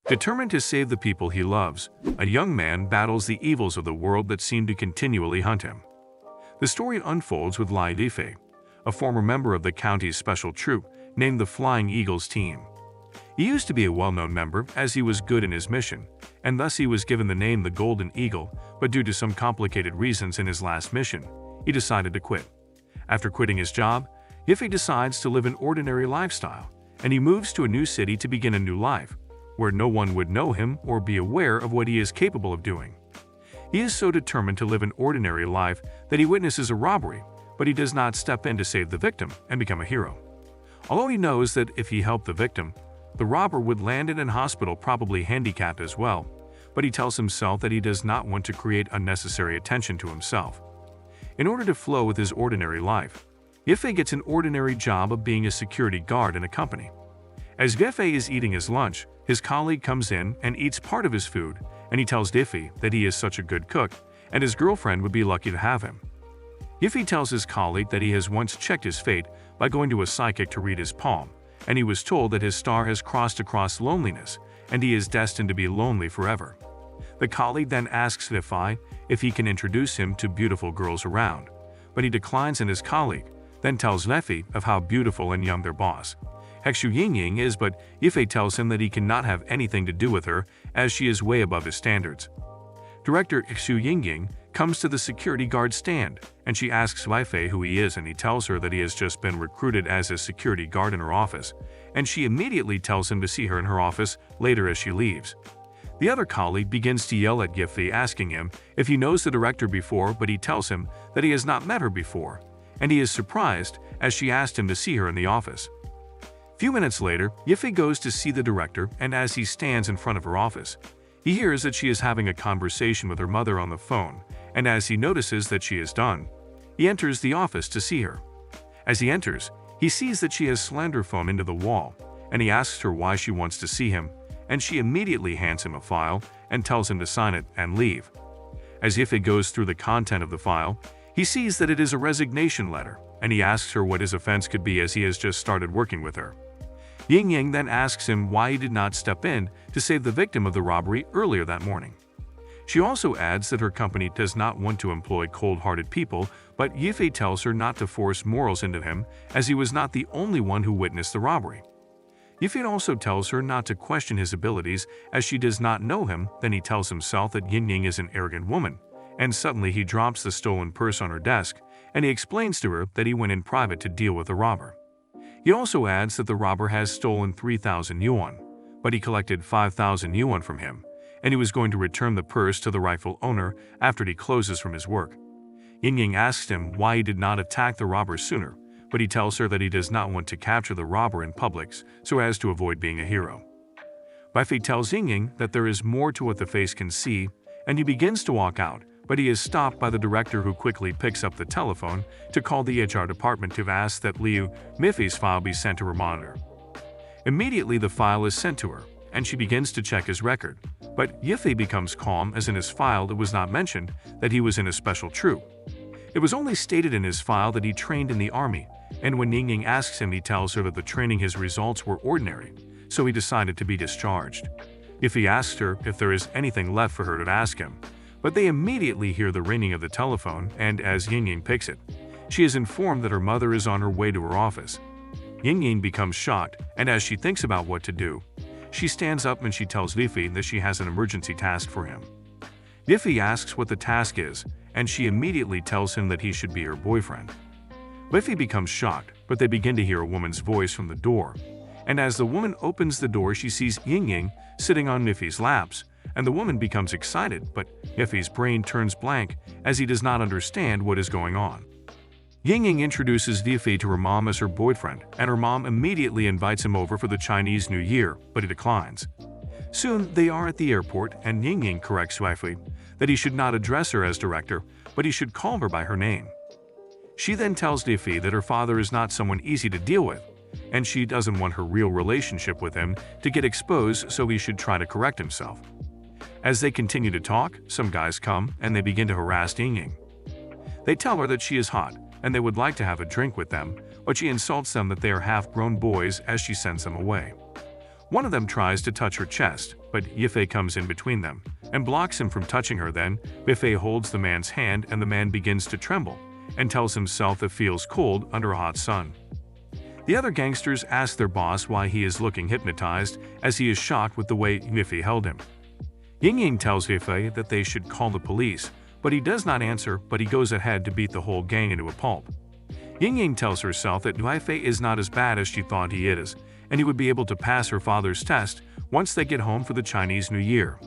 Determined to save the people he loves, a young man battles the evils of the world that seem to continually hunt him. The story unfolds with Lai Difei, a former member of the county's special troop named the Flying Eagles team. He used to be a well-known member as he was good in his mission, and thus he was given the name the Golden Eagle, but due to some complicated reasons in his last mission, he decided to quit. After quitting his job, Yifei decides to live an ordinary lifestyle, and he moves to a new city to begin a new life, where no one would know him or be aware of what he is capable of doing. He is so determined to live an ordinary life that he witnesses a robbery, but he does not step in to save the victim and become a hero. Although he knows that if he helped the victim, the robber would land in a hospital probably handicapped as well, but he tells himself that he does not want to create unnecessary attention to himself. In order to flow with his ordinary life, Yifei gets an ordinary job of being a security guard in a company. As Yifei is eating his lunch, his colleague comes in and eats part of his food, and he tells Yifei that he is such a good cook, and his girlfriend would be lucky to have him. Yifei tells his colleague that he has once checked his fate by going to a psychic to read his palm, and he was told that his star has crossed across loneliness, and he is destined to be lonely forever. The colleague then asks Yifei if he can introduce him to beautiful girls around, but he declines, and his colleague then tells Yifei of how beautiful and young their boss, Hexu Yingying, is, but Yifei tells him that he cannot have anything to do with her as she is way above his standards. Director Hexu Yingying comes to the security guard stand, and she asks Yifei who he is, and he tells her that he has just been recruited as a security guard in her office, and she immediately tells him to see her in her office later as she leaves. The other colleague begins to yell at Yifei, asking him if he knows the director before, but he tells him that he has not met her before, and he is surprised as she asked him to see her in the office. Few minutes later, Yifei goes to see the director, and as he stands in front of her office, he hears that she is having a conversation with her mother on the phone, and as he notices that she is done, he enters the office to see her. As he enters, he sees that she has slammed her phone into the wall, and he asks her why she wants to see him, and she immediately hands him a file and tells him to sign it and leave. As Yifei goes through the content of the file, he sees that it is a resignation letter, and he asks her what his offense could be as he has just started working with her. Yingying then asks him why he did not step in to save the victim of the robbery earlier that morning. She also adds that her company does not want to employ cold-hearted people, but Yifei tells her not to force morals into him as he was not the only one who witnessed the robbery. Yifei also tells her not to question his abilities as she does not know him. Then he tells himself that Yingying is an arrogant woman, and suddenly he drops the stolen purse on her desk, and he explains to her that he went in private to deal with the robber. He also adds that the robber has stolen 3,000 yuan, but he collected 5,000 yuan from him, and he was going to return the purse to the rightful owner after he closes from his work. Yingying asks him why he did not attack the robber sooner, but he tells her that he does not want to capture the robber in public so as to avoid being a hero. Yifei tells Yingying that there is more to what the face can see, and he begins to walk out, but he is stopped by the director, who quickly picks up the telephone to call the HR department to ask that Liu Mifei's file be sent to her monitor. Immediately the file is sent to her, and she begins to check his record, but Yifei becomes calm as in his file it was not mentioned that he was in a special troop. It was only stated in his file that he trained in the army, and when Yingying asks him, he tells her that the training his results were ordinary, so he decided to be discharged. Yifei asks her if there is anything left for her to ask him, but they immediately hear the ringing of the telephone, and as Yingying picks it, she is informed that her mother is on her way to her office. Yingying becomes shocked, and as she thinks about what to do, she stands up and she tells Yifei that she has an emergency task for him. Yifei asks what the task is, and she immediately tells him that he should be her boyfriend. Yifei becomes shocked, but they begin to hear a woman's voice from the door, and as the woman opens the door, she sees Yingying sitting on Yifei's laps, and the woman becomes excited, but Yifei's brain turns blank as he does not understand what is going on. Yingying introduces Yifei to her mom as her boyfriend, and her mom immediately invites him over for the Chinese New Year, but he declines. Soon they are at the airport, and Yingying corrects Yifei that he should not address her as director, but he should call her by her name. She then tells Yifei that her father is not someone easy to deal with, and she doesn't want her real relationship with him to get exposed, so he should try to correct himself. As they continue to talk, some guys come and they begin to harass Yingying. They tell her that she is hot and they would like to have a drink with them, but she insults them that they are half-grown boys as she sends them away. One of them tries to touch her chest, but Yifei comes in between them and blocks him from touching her. Then, Yifei holds the man's hand and the man begins to tremble and tells himself it feels cold under a hot sun. The other gangsters ask their boss why he is looking hypnotized, as he is shocked with the way Yifei held him. Ying tells Yifei that they should call the police, but he does not answer, but he goes ahead to beat the whole gang into a pulp. Ying tells herself that Yifei is not as bad as she thought he is, and he would be able to pass her father's test once they get home for the Chinese New Year.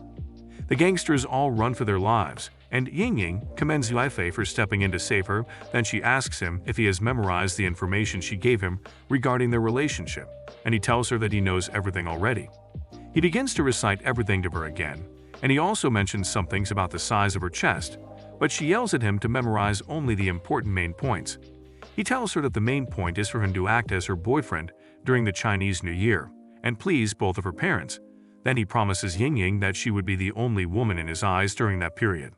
The gangsters all run for their lives, and Ying commends Yifei for stepping in to save her. Then she asks him if he has memorized the information she gave him regarding their relationship, and he tells her that he knows everything already. He begins to recite everything to her again, and he also mentions some things about the size of her chest, but she yells at him to memorize only the important main points. He tells her that the main point is for him to act as her boyfriend during the Chinese New Year and please both of her parents. Then he promises Ying that she would be the only woman in his eyes during that period.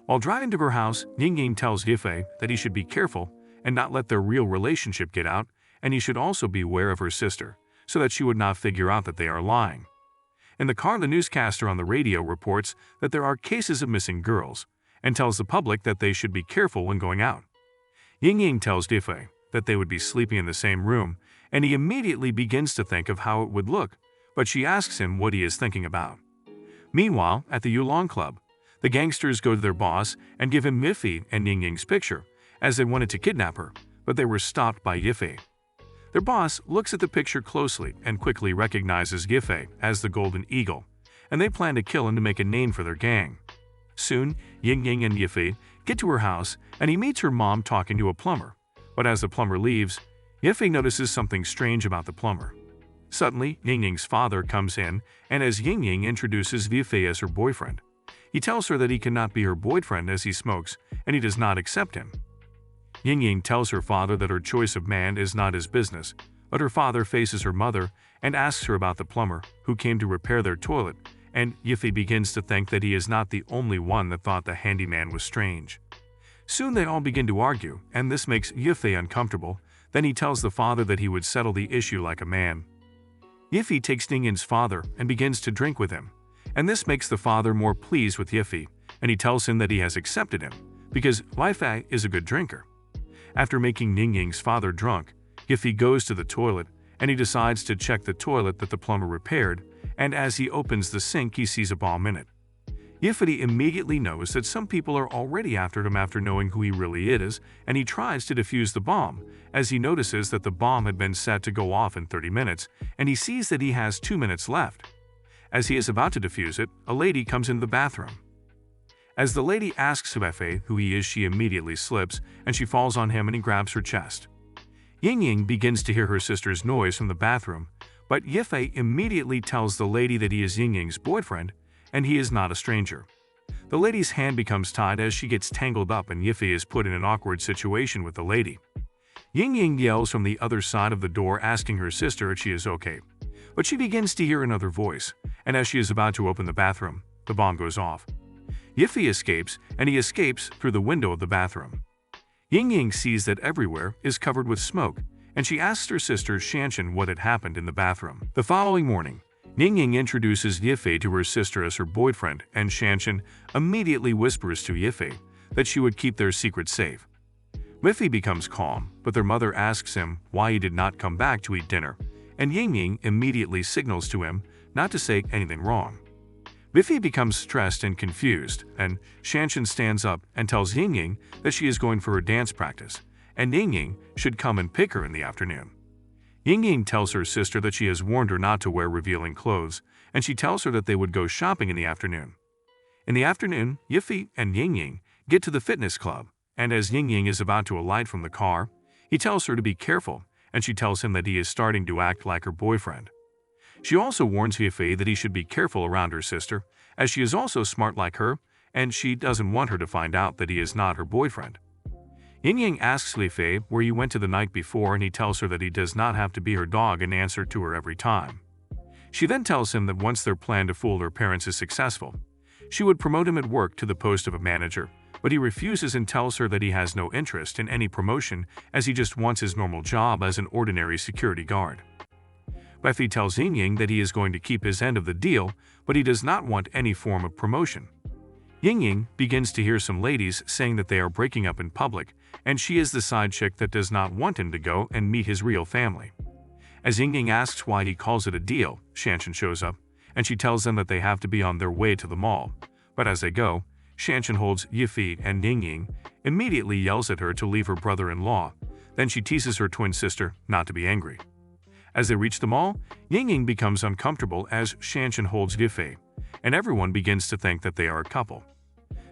While driving to her house, Ying tells Yifei that he should be careful and not let their real relationship get out, and he should also be aware of her sister so that she would not figure out that they are lying. In the car, the newscaster on the radio reports that there are cases of missing girls and tells the public that they should be careful when going out. Ying tells Yifei that they would be sleeping in the same room, and he immediately begins to think of how it would look, but she asks him what he is thinking about. Meanwhile, at the Yulong Club, the gangsters go to their boss and give him Yifei and Ying's picture, as they wanted to kidnap her, but they were stopped by Yifei. Their boss looks at the picture closely and quickly recognizes Yifei as the Golden Eagle, and they plan to kill him to make a name for their gang. Soon, Ying and Yifei get to her house, and he meets her mom talking to a plumber. But as the plumber leaves, Yifei notices something strange about the plumber. Suddenly, Ying's father comes in, and as Ying introduces Yifei as her boyfriend, he tells her that he cannot be her boyfriend as he smokes, and he does not accept him. Ying tells her father that her choice of man is not his business, but her father faces her mother and asks her about the plumber who came to repair their toilet, and Yifei begins to think that he is not the only one that thought the handyman was strange. Soon they all begin to argue, and this makes Yifei uncomfortable. Then he tells the father that he would settle the issue like a man. Yifei takes Ying's father and begins to drink with him, and this makes the father more pleased with Yifei, and he tells him that he has accepted him because Yifei is a good drinker. After making Ying's father drunk, Yifei goes to the toilet, and he decides to check the toilet that the plumber repaired, and as he opens the sink he sees a bomb in it. Yifei immediately knows that some people are already after him after knowing who he really is, and he tries to defuse the bomb, as he notices that the bomb had been set to go off in 30 minutes, and he sees that he has 2 minutes left. As he is about to defuse it, a lady comes into the bathroom. As the lady asks Yifei who he is, she immediately slips, and she falls on him and he grabs her chest. Ying begins to hear her sister's noise from the bathroom, but Yifei immediately tells the lady that he is Ying's boyfriend, and he is not a stranger. The lady's hand becomes tied as she gets tangled up, and Yifei is put in an awkward situation with the lady. Ying yells from the other side of the door asking her sister if she is okay, but she begins to hear another voice, and as she is about to open the bathroom, the bomb goes off. Yifei escapes, and he escapes through the window of the bathroom. Ying sees that everywhere is covered with smoke, and she asks her sister Shanshan what had happened in the bathroom. The following morning, Ying introduces Yifei to her sister as her boyfriend, and Shanshan immediately whispers to Yifei that she would keep their secret safe. Yifei becomes calm, but their mother asks him why he did not come back to eat dinner, and Ying immediately signals to him not to say anything wrong. Yifei becomes stressed and confused, and Shanshan stands up and tells Ying that she is going for her dance practice, and Ying should come and pick her in the afternoon. Ying tells her sister that she has warned her not to wear revealing clothes, and she tells her that they would go shopping in the afternoon. In the afternoon, Yifei and Ying get to the fitness club, and as Ying is about to alight from the car, he tells her to be careful, and she tells him that he is starting to act like her boyfriend. She also warns Yifei that he should be careful around her sister, as she is also smart like her, and she doesn't want her to find out that he is not her boyfriend. Ying asks Yifei where he went to the night before, and he tells her that he does not have to be her dog and answer to her every time. She then tells him that once their plan to fool her parents is successful, she would promote him at work to the post of a manager, but he refuses and tells her that he has no interest in any promotion as he just wants his normal job as an ordinary security guard. Yifi tells Ying that he is going to keep his end of the deal, but he does not want any form of promotion. Ying begins to hear some ladies saying that they are breaking up in public, and she is the side chick that does not want him to go and meet his real family. As Ying asks why he calls it a deal, Shanshan shows up, and she tells them that they have to be on their way to the mall. But as they go, Shanshan holds Yifi and Ying immediately yells at her to leave her brother-in-law. Then she teases her twin sister not to be angry. As they reach the mall, Ying becomes uncomfortable as Shanshan holds Yifi, and everyone begins to think that they are a couple.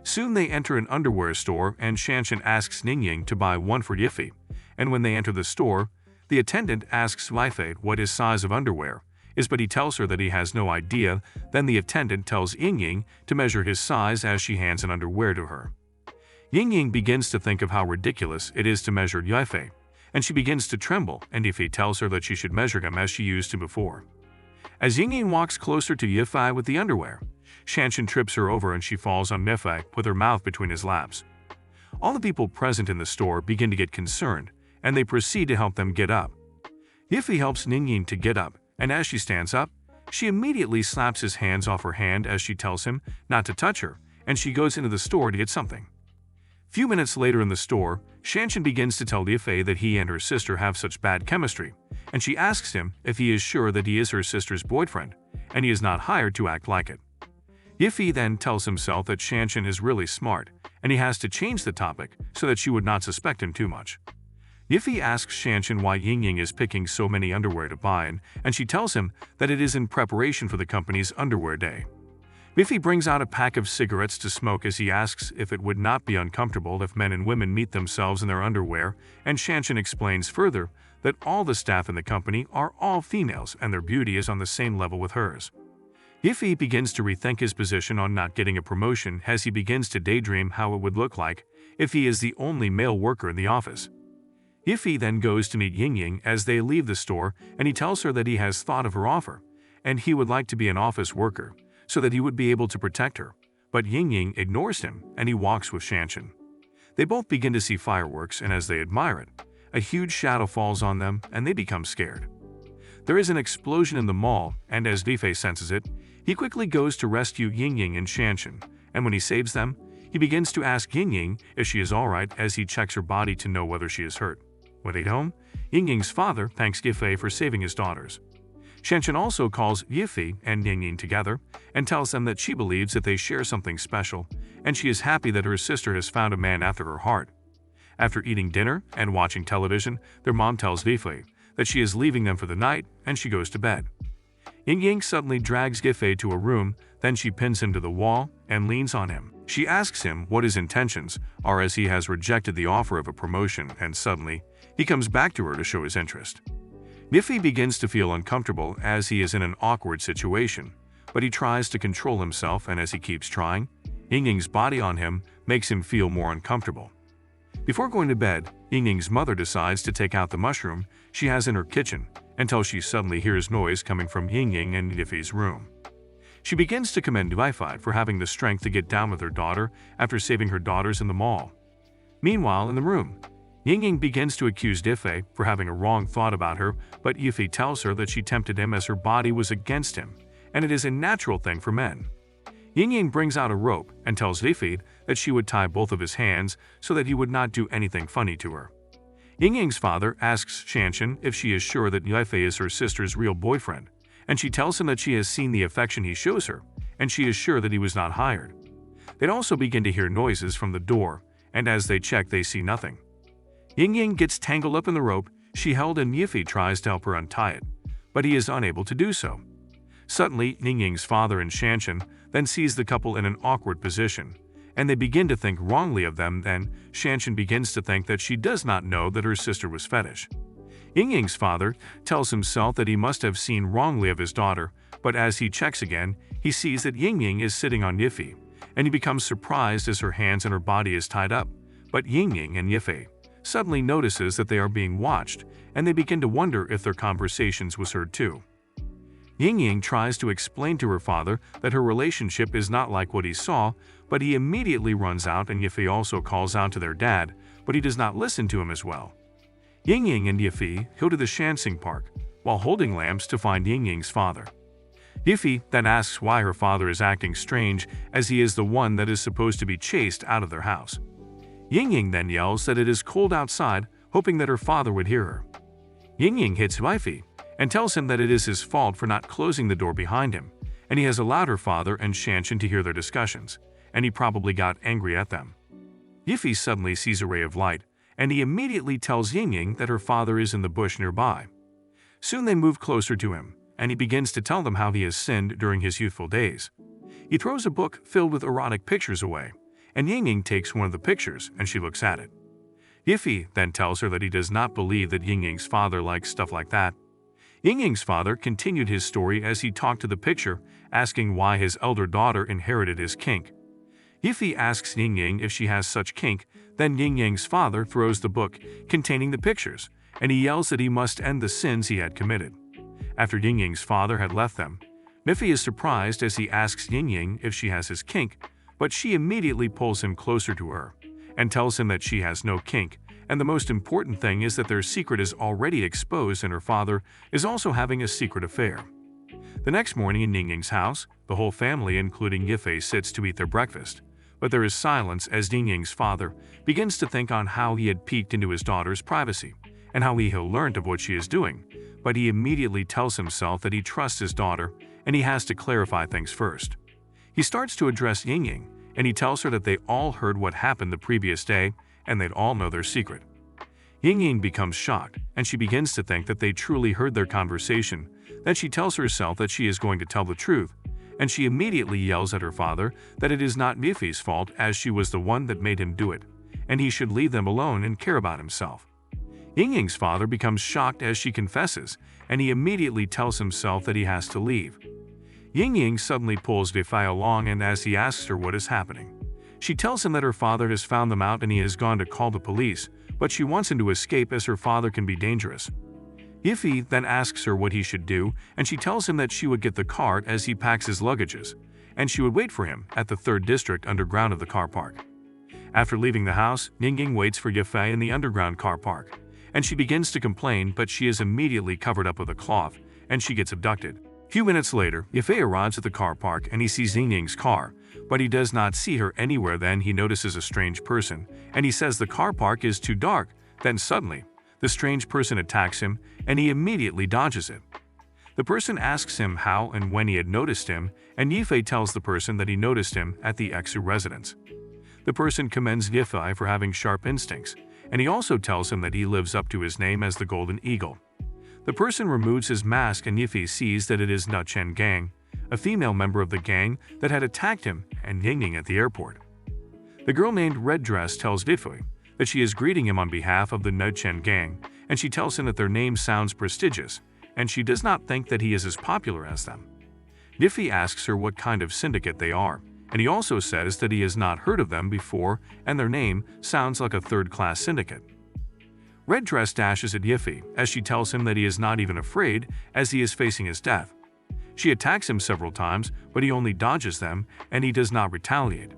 Soon they enter an underwear store and Shanshan asks Ying to buy one for Yifi, and when they enter the store, the attendant asks Yifi what his size of underwear is, but he tells her that he has no idea. Then the attendant tells Ying to measure his size as she hands an underwear to her. Ying begins to think of how ridiculous it is to measure Yifi, and she begins to tremble, and Yifi tells her that she should measure him as she used to before. As Ying walks closer to Yifi with the underwear, Shanshan trips her over and she falls on Yifi with her mouth between his laps. All the people present in the store begin to get concerned, and they proceed to help them get up. Yifi helps Ying to get up, and as she stands up, she immediately slaps his hands off her hand as she tells him not to touch her, and she goes into the store to get something. Few minutes later in the store, Shanshan begins to tell Yifi that he and her sister have such bad chemistry, and she asks him if he is sure that he is her sister's boyfriend, and he is not hired to act like it. Yifi then tells himself that Shanshan is really smart, and he has to change the topic so that she would not suspect him too much. Yifi asks Shanshan why Ying is picking so many underwear to buy, and she tells him that it is in preparation for the company's underwear day. Yifi brings out a pack of cigarettes to smoke as he asks if it would not be uncomfortable if men and women meet themselves in their underwear, and Shanshan explains further that all the staff in the company are all females and their beauty is on the same level with hers. Yifi begins to rethink his position on not getting a promotion as he begins to daydream how it would look like if he is the only male worker in the office. Yifi then goes to meet Ying as they leave the store, and he tells her that he has thought of her offer, and he would like to be an office worker so that he would be able to protect her. But Ying ignores him, and he walks with Shanshan. They both begin to see fireworks, and as they admire it, a huge shadow falls on them, and they become scared. There is an explosion in the mall, and as Yifi senses it, he quickly goes to rescue Ying and Shanshan, and when he saves them, he begins to ask Ying if she is alright as he checks her body to know whether she is hurt. When they get home, Ying's father thanks Yifi for saving his daughters. Shanshan also calls Yifi and Ying together and tells them that she believes that they share something special, and she is happy that her sister has found a man after her heart. After eating dinner and watching television, their mom tells Yifi that she is leaving them for the night, and she goes to bed. Ying suddenly drags Yifi to a room, then she pins him to the wall and leans on him. She asks him what his intentions are as he has rejected the offer of a promotion, and suddenly, he comes back to her to show his interest. Yifi begins to feel uncomfortable as he is in an awkward situation, but he tries to control himself, and as he keeps trying, Ying's body on him makes him feel more uncomfortable. Before going to bed, Ying's mother decides to take out the mushroom she has in her kitchen until she suddenly hears noise coming from Ying and Yifi's room. She begins to commend Yifi for having the strength to get down with her daughter after saving her daughters in the mall. Meanwhile, in the room, Ying begins to accuse Yifi for having a wrong thought about her, but Yifi tells her that she tempted him as her body was against him, and it is a natural thing for men. Ying brings out a rope and tells Yifi that she would tie both of his hands so that he would not do anything funny to her. Ying's father asks Shanshan if she is sure that Yifi is her sister's real boyfriend, and she tells him that she has seen the affection he shows her, and she is sure that he was not hired. They also begin to hear noises from the door, and as they check they see nothing. Ying gets tangled up in the rope she held, and Yifi tries to help her untie it, but he is unable to do so. Suddenly, Ying's father and Shanshan then sees the couple in an awkward position, and they begin to think wrongly of them. Then Shanshan begins to think that she does not know that her sister was fetish. Ying's father tells himself that he must have seen wrongly of his daughter, but as he checks again, he sees that Ying is sitting on Yifi, and he becomes surprised as her hands and her body is tied up. But Ying and Yifi suddenly notices that they are being watched, and they begin to wonder if their conversations was heard too. Ying tries to explain to her father that her relationship is not like what he saw, but he immediately runs out, and Yifi also calls out to their dad, but he does not listen to him as well. Ying and Yifi go to the Shansing Park, while holding lamps to find Yingying's father. Yiffei then asks why her father is acting strange, as he is the one that is supposed to be chased out of their house. Yingying then yells that it is cold outside, hoping that her father would hear her. Yingying hits Yiffei and tells him that it is his fault for not closing the door behind him, and he has allowed her father and Shanshan to hear their discussions, and he probably got angry at them. Yiffei suddenly sees a ray of light, and he immediately tells Yingying that her father is in the bush nearby. Soon they move closer to him, and he begins to tell them how he has sinned during his youthful days. He throws a book filled with erotic pictures away, and Yingying takes one of the pictures and she looks at it. Yiffei then tells her that he does not believe that Yingying's father likes stuff like that. Yingying's father continued his story as he talked to the picture, asking why his elder daughter inherited his kink. Yiffei asks Yingying if she has such kink, then Yingying's father throws the book containing the pictures, and he yells that he must end the sins he had committed. After Yingying's father had left them, Yiffei is surprised as he asks Yingying if she has his kink, but she immediately pulls him closer to her and tells him that she has no kink, and the most important thing is that their secret is already exposed and her father is also having a secret affair. The next morning in Yingying's house, the whole family including Yiffei sits to eat their breakfast, but there is silence as Yingying's father begins to think on how he had peeked into his daughter's privacy and how he had learned of what she is doing, but he immediately tells himself that he trusts his daughter and he has to clarify things first. He starts to address Yingying, and he tells her that they all heard what happened the previous day and they'd all know their secret. Yingying becomes shocked, and she begins to think that they truly heard their conversation. Then she tells herself that she is going to tell the truth, and she immediately yells at her father that it is not Yiffei's fault as she was the one that made him do it, and he should leave them alone and care about himself. Yingying's father becomes shocked as she confesses, and he immediately tells himself that he has to leave. Yingying suddenly pulls Yiffei along, and as he asks her what is happening, she tells him that her father has found them out and he has gone to call the police, but she wants him to escape as her father can be dangerous. Yiffei then asks her what he should do, and she tells him that she would get the cart as he packs his luggages, and she would wait for him at the 3rd district underground of the car park. After leaving the house, Yingying waits for Yiffei in the underground car park, and she begins to complain, but she is immediately covered up with a cloth, and she gets abducted. A few minutes later, Yiffei arrives at the car park and he sees Yingying's car, but he does not see her anywhere. Then he notices a strange person, and he says the car park is too dark. Then suddenly, the strange person attacks him, and he immediately dodges it. The person asks him how and when he had noticed him, and Yiffei tells the person that he noticed him at the Exu residence. The person commends Yiffei for having sharp instincts, and he also tells him that he lives up to his name as the Golden Eagle. The person removes his mask, and Yiffei sees that it is Nuchen Gang, a female member of the gang that had attacked him and Yingying at the airport. The girl named Red Dress tells Yiffei that she is greeting him on behalf of the Nuchen Gang, and she tells him that their name sounds prestigious, and she does not think that he is as popular as them. Yiffei asks her what kind of syndicate they are, and he also says that he has not heard of them before and their name sounds like a 3rd-class syndicate. Red Dress dashes at Yiffei as she tells him that he is not even afraid as he is facing his death. She attacks him several times, but he only dodges them and he does not retaliate.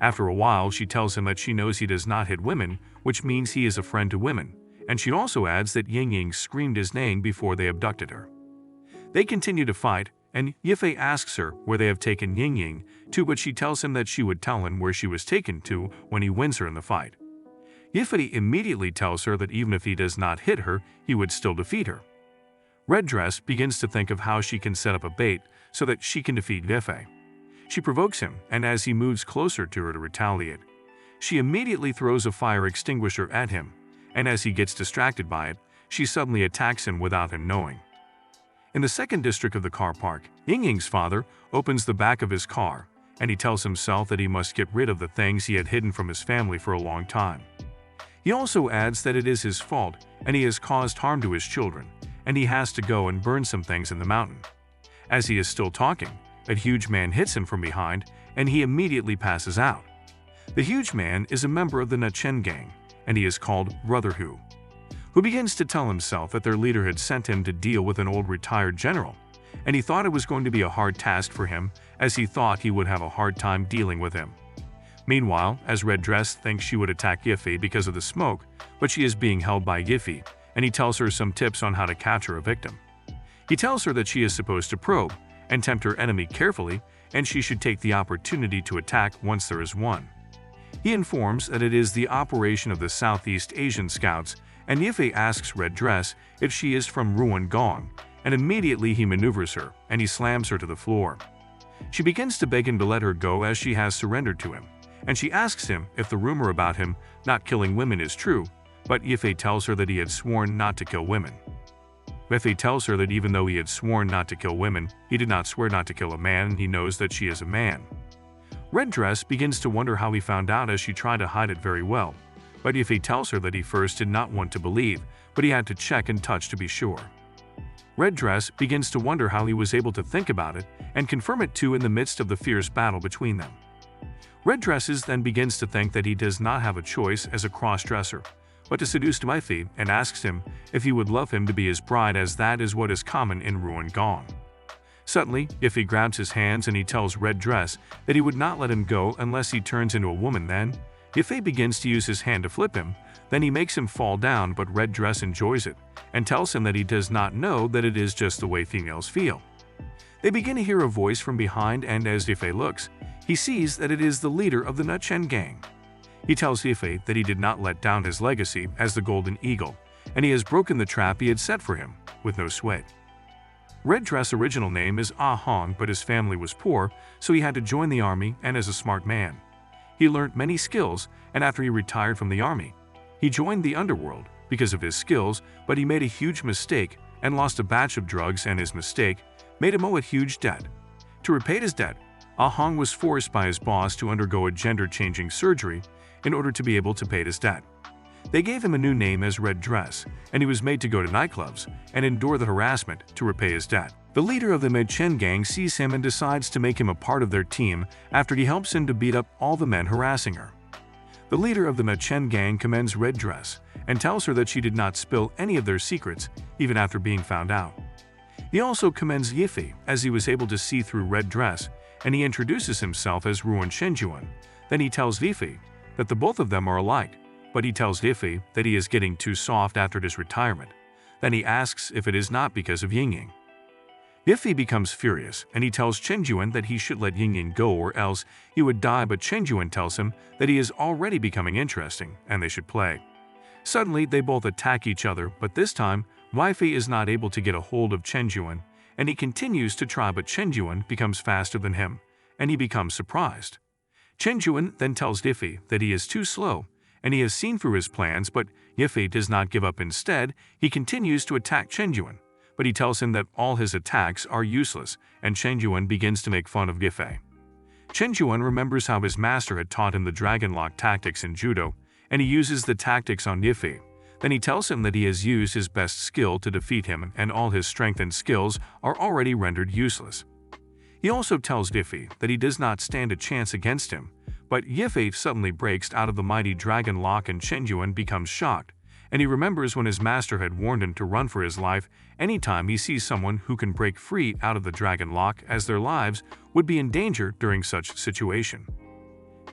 After a while, she tells him that she knows he does not hit women, which means he is a friend to women, and she also adds that Yingying screamed his name before they abducted her. They continue to fight, and Yiffei asks her where they have taken Yingying to, but she tells him that she would tell him where she was taken to when he wins her in the fight. Yiffei immediately tells her that even if he does not hit her, he would still defeat her. Red Dress begins to think of how she can set up a bait so that she can defeat Yiffei. She provokes him, and as he moves closer to her to retaliate, she immediately throws a fire extinguisher at him, and as he gets distracted by it, she suddenly attacks him without him knowing. In the 2nd district of the car park, Yingying's father opens the back of his car, and he tells himself that he must get rid of the things he had hidden from his family for a long time. He also adds that it is his fault and he has caused harm to his children, and he has to go and burn some things in the mountain. As he is still talking, a huge man hits him from behind and he immediately passes out. The huge man is a member of the Nuchen Gang, and he is called Brother Hu begins to tell himself that their leader had sent him to deal with an old retired general, and he thought it was going to be a hard task for him as he thought he would have a hard time dealing with him. Meanwhile, as Red Dress thinks she would attack Yiffei because of the smoke, but she is being held by Yiffei, and he tells her some tips on how to capture a victim. He tells her that she is supposed to probe and tempt her enemy carefully, and she should take the opportunity to attack once there is one. He informs that it is the operation of the Southeast Asian Scouts, and Yifei asks Red Dress if she is from Ruan Gong, and immediately he maneuvers her and he slams her to the floor. She begins to beg him to let her go as she has surrendered to him, and she asks him if the rumor about him not killing women is true, but Yifei tells her that he had sworn not to kill women. Yifei tells her that even though he had sworn not to kill women, he did not swear not to kill a man, and he knows that she is a man. Red Dress begins to wonder how he found out as she tried to hide it very well, but Yifei tells her that he first did not want to believe, but he had to check and touch to be sure. Red Dress begins to wonder how he was able to think about it and confirm it too in the midst of the fierce battle between them. Red Dresses then begins to think that he does not have a choice as a cross-dresser, but to seduce Yifei and asks him if he would love him to be his bride, as that is what is common in Ruan Gong. Suddenly, Yifei grabs his hands and he tells Red Dress that he would not let him go unless he turns into a woman. Then, Yifei begins to use his hand to flip him, then he makes him fall down, but Red Dress enjoys it and tells him that he does not know that it is just the way females feel. They begin to hear a voice from behind, and as Yifei looks, he sees that it is the leader of the Nutchen gang. He tells Yifei that he did not let down his legacy as the Golden Eagle, and he has broken the trap he had set for him, with no sweat. Red Dress' original name is Ah Hong, but his family was poor, so he had to join the army, and as a smart man, he learned many skills, and after he retired from the army, he joined the underworld because of his skills, but he made a huge mistake and lost a batch of drugs, and his mistake made him owe a huge debt. To repay his debt, Ah Hong was forced by his boss to undergo a gender-changing surgery in order to be able to pay his debt. They gave him a new name as Red Dress, and he was made to go to nightclubs and endure the harassment to repay his debt. The leader of the Nutchen gang sees him and decides to make him a part of their team after he helps him to beat up all the men harassing her. The leader of the Nutchen gang commends Red Dress and tells her that she did not spill any of their secrets even after being found out. He also commends Yifei as he was able to see through Red Dress, and he introduces himself as Ruan Shenjuan. Then he tells Yifei that the both of them are alike, but he tells Yifei that he is getting too soft after his retirement. Then he asks if it is not because of Yingying. Yifei becomes furious, and he tells Chenjuan that he should let Yingying go or else he would die, but Chenjuan tells him that he is already becoming interesting and they should play. Suddenly, they both attack each other, but this time, Yifei is not able to get a hold of Chenjuan, and he continues to try, but Chenjuan becomes faster than him, and he becomes surprised. Chenjuan then tells Yifei that he is too slow, and he has seen through his plans, but Yifei does not give up. Instead, he continues to attack Chenjuan, but he tells him that all his attacks are useless, and Chenjuan begins to make fun of Yifei. Chenjuan remembers how his master had taught him the dragon lock tactics in judo, and he uses the tactics on Yifei. Then he tells him that he has used his best skill to defeat him, and all his strength and skills are already rendered useless. He also tells Yifei that he does not stand a chance against him, but Yifei suddenly breaks out of the mighty dragon lock, and Chenjuan becomes shocked, and he remembers when his master had warned him to run for his life anytime he sees someone who can break free out of the dragon lock, as their lives would be in danger during such situation.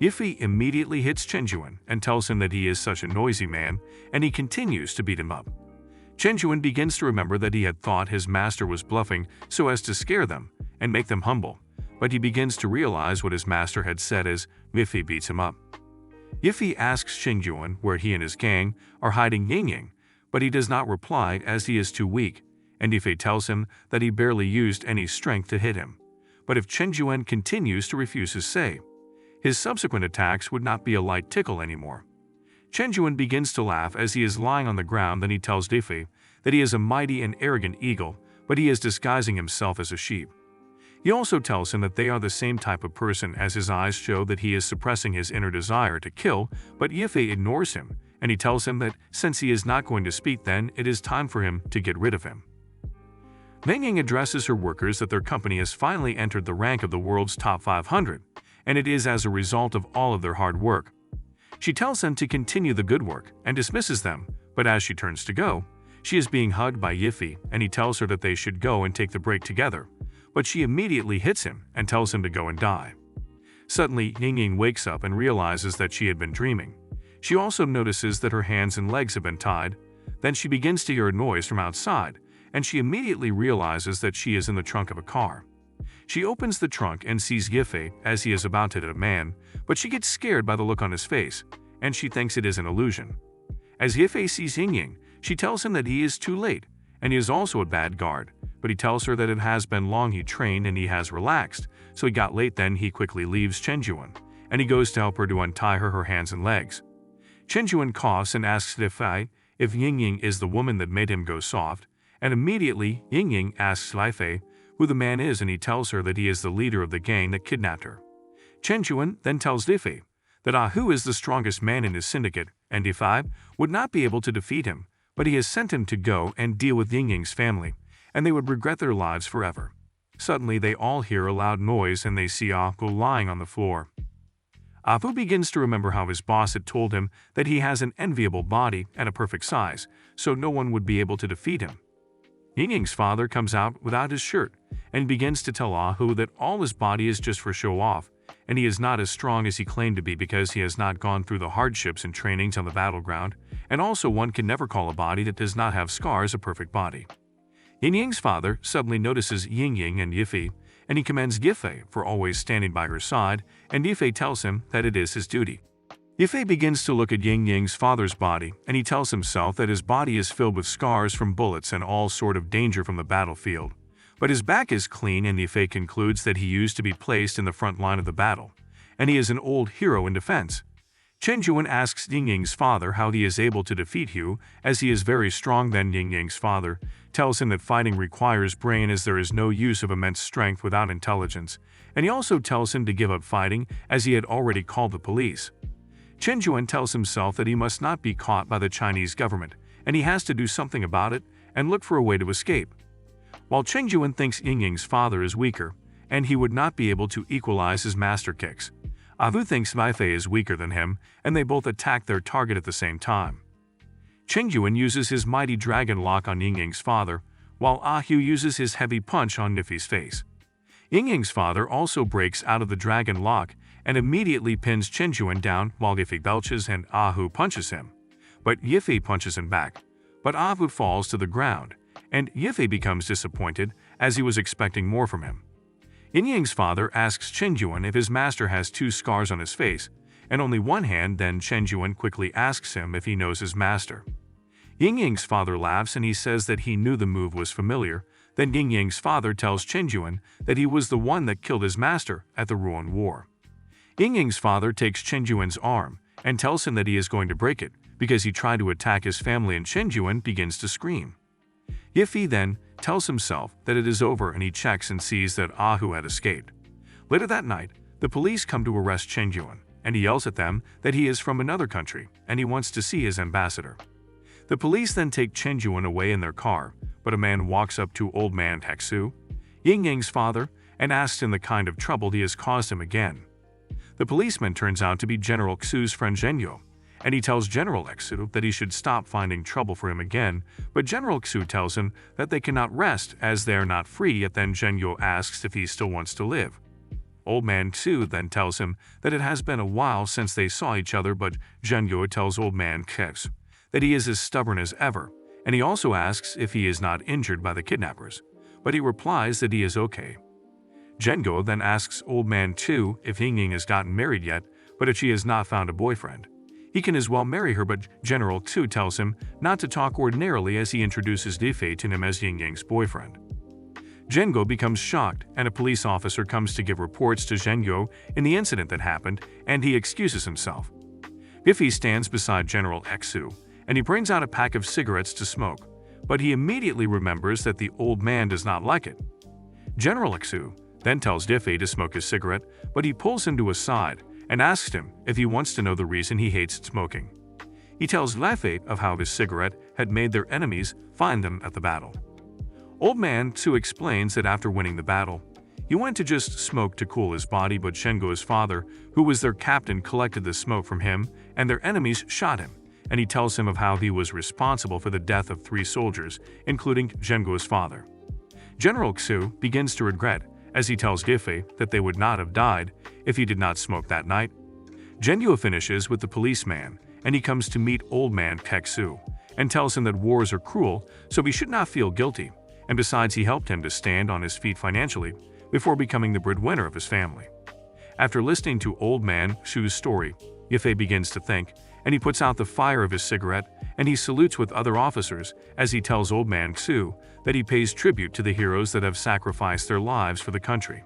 Yifei immediately hits Chenjuan and tells him that he is such a noisy man, and he continues to beat him up. Chenjuan begins to remember that he had thought his master was bluffing so as to scare them and make them humble, but he begins to realize what his master had said as Yifei beats him up. Yifei asks Chenjuan where he and his gang are hiding Yingying, but he does not reply as he is too weak, and Yifei tells him that he barely used any strength to hit him. But if Chenjuan continues to refuse his say, his subsequent attacks would not be a light tickle anymore. Chenjuan begins to laugh as he is lying on the ground. Then he tells Yifei that he is a mighty and arrogant eagle, but he is disguising himself as a sheep. He also tells him that they are the same type of person, as his eyes show that he is suppressing his inner desire to kill, but Yifei ignores him, and he tells him that since he is not going to speak, then it is time for him to get rid of him. Yingying addresses her workers that their company has finally entered the rank of the world's top 500, and it is as a result of all of their hard work. She tells them to continue the good work and dismisses them, but as she turns to go, she is being hugged by Yifei, and he tells her that they should go and take the break together, but she immediately hits him and tells him to go and die. Suddenly, Yingying wakes up and realizes that she had been dreaming. She also notices that her hands and legs have been tied. Then she begins to hear a noise from outside, and she immediately realizes that she is in the trunk of a car. She opens the trunk and sees Gife as he is about to hit a man, but she gets scared by the look on his face, and she thinks it is an illusion. As Gife sees Ying, she tells him that he is too late, and he is also a bad guard, but he tells her that it has been long he trained and he has relaxed, so he got late. Then he quickly leaves Chenjuan, and he goes to help her to untie her hands and legs. Chenjuan coughs and asks Gife if Ying is the woman that made him go soft, and immediately Ying asks Gife who the man is, and he tells her that he is the leader of the gang that kidnapped her. Chenjuan then tells Gife that Ahu is the strongest man in his syndicate, and Gife would not be able to defeat him, but he has sent him to go and deal with Ying's family, and they would regret their lives forever. Suddenly they all hear a loud noise and they see Ahu lying on the floor. Ahu begins to remember how his boss had told him that he has an enviable body and a perfect size, so no one would be able to defeat him. Ying's father comes out without his shirt and begins to tell Ahu that all his body is just for show-off, and he is not as strong as he claimed to be because he has not gone through the hardships and trainings on the battleground, and also one can never call a body that does not have scars a perfect body. Ying's father suddenly notices Ying and Gife, and he commends Gife for always standing by her side, and Gife tells him that it is his duty. Gife begins to look at Ying's father's body, and he tells himself that his body is filled with scars from bullets and all sort of danger from the battlefield. But his back is clean, and Gife concludes that he used to be placed in the front line of the battle, and he is an old hero in defense. Chenjuan asks Ying's father how he is able to defeat Hu, as he is very strong. Then Ying's father tells him that fighting requires brain, as there is no use of immense strength without intelligence, and he also tells him to give up fighting as he had already called the police. Chenjuan tells himself that he must not be caught by the Chinese government, and he has to do something about it and look for a way to escape. While Chenjuan thinks Ying's father is weaker, and he would not be able to equalize his master kicks, Ahu thinks Gife is weaker than him, and they both attack their target at the same time. Chenjuan uses his mighty dragon lock on Ying's father, while Ahu uses his heavy punch on Nifei's face. Ying's father also breaks out of the dragon lock and immediately pins Chenjuan down while Gife belches and Ahu punches him. But Gife punches him back, but Ahu falls to the ground, and Gife becomes disappointed as he was expecting more from him. Ying's father asks Chenjuan if his master has 2 scars on his face and only one hand. Then Chenjuan quickly asks him if he knows his master. Ying's father laughs and he says that he knew the move was familiar. Then Ying's father tells Chenjuan that he was the one that killed his master at the Ronin War. Ying's father takes Chenjuan's arm and tells him that he is going to break it because he tried to attack his family, and Chenjuan begins to scream. Gife then tells himself that it is over, and he checks and sees that Ahu had escaped. Later that night, the police come to arrest Chenjuan, and he yells at them that he is from another country and he wants to see his ambassador. The police then take Chenjuan away in their car, but a man walks up to old man Teksu, Ying's father, and asks him the kind of trouble he has caused him again. The policeman turns out to be General Xu's friend Zhenyo, and he tells General Xu that he should stop finding trouble for him again, but General Xu tells him that they cannot rest as they are not free yet. Then Zhenyo asks if he still wants to live. Old man Xu then tells him that it has been a while since they saw each other, but Zhenyo tells old man Kex that he is as stubborn as ever, and he also asks if he is not injured by the kidnappers, but he replies that he is okay. Zhenyo then asks old man Xu if Ying has gotten married yet, but if she has not found a boyfriend, he can as well marry her. But General Xu tells him not to talk ordinarily as he introduces Gife to him as Ying's boyfriend. Zhenyo becomes shocked, and a police officer comes to give reports to Zhenyo in the incident that happened, and he excuses himself. Gife stands beside General Xu, and he brings out a pack of cigarettes to smoke, but he immediately remembers that the old man does not like it. General Xu then tells Gife to smoke his cigarette, but he pulls him to a side and asks him if he wants to know the reason he hates smoking. He tells Gife of how his cigarette had made their enemies find them at the battle. Old man Xu explains that after winning the battle, he went to just smoke to cool his body, but Zhengo's father, who was their captain, collected the smoke from him, and their enemies shot him, and he tells him of how he was responsible for the death of 3 soldiers, including Zhengo's father. General Xu begins to regret, as he tells Gife that they would not have died if he did not smoke that night. Zhenyo finishes with the policeman, and he comes to meet old man Kexu, and tells him that wars are cruel, so he should not feel guilty, and besides he helped him to stand on his feet financially before becoming the breadwinner of his family. After listening to Old Man Su's story, Yifei begins to think, and he puts out the fire of his cigarette and he salutes with other officers as he tells Old Man Su that he pays tribute to the heroes that have sacrificed their lives for the country.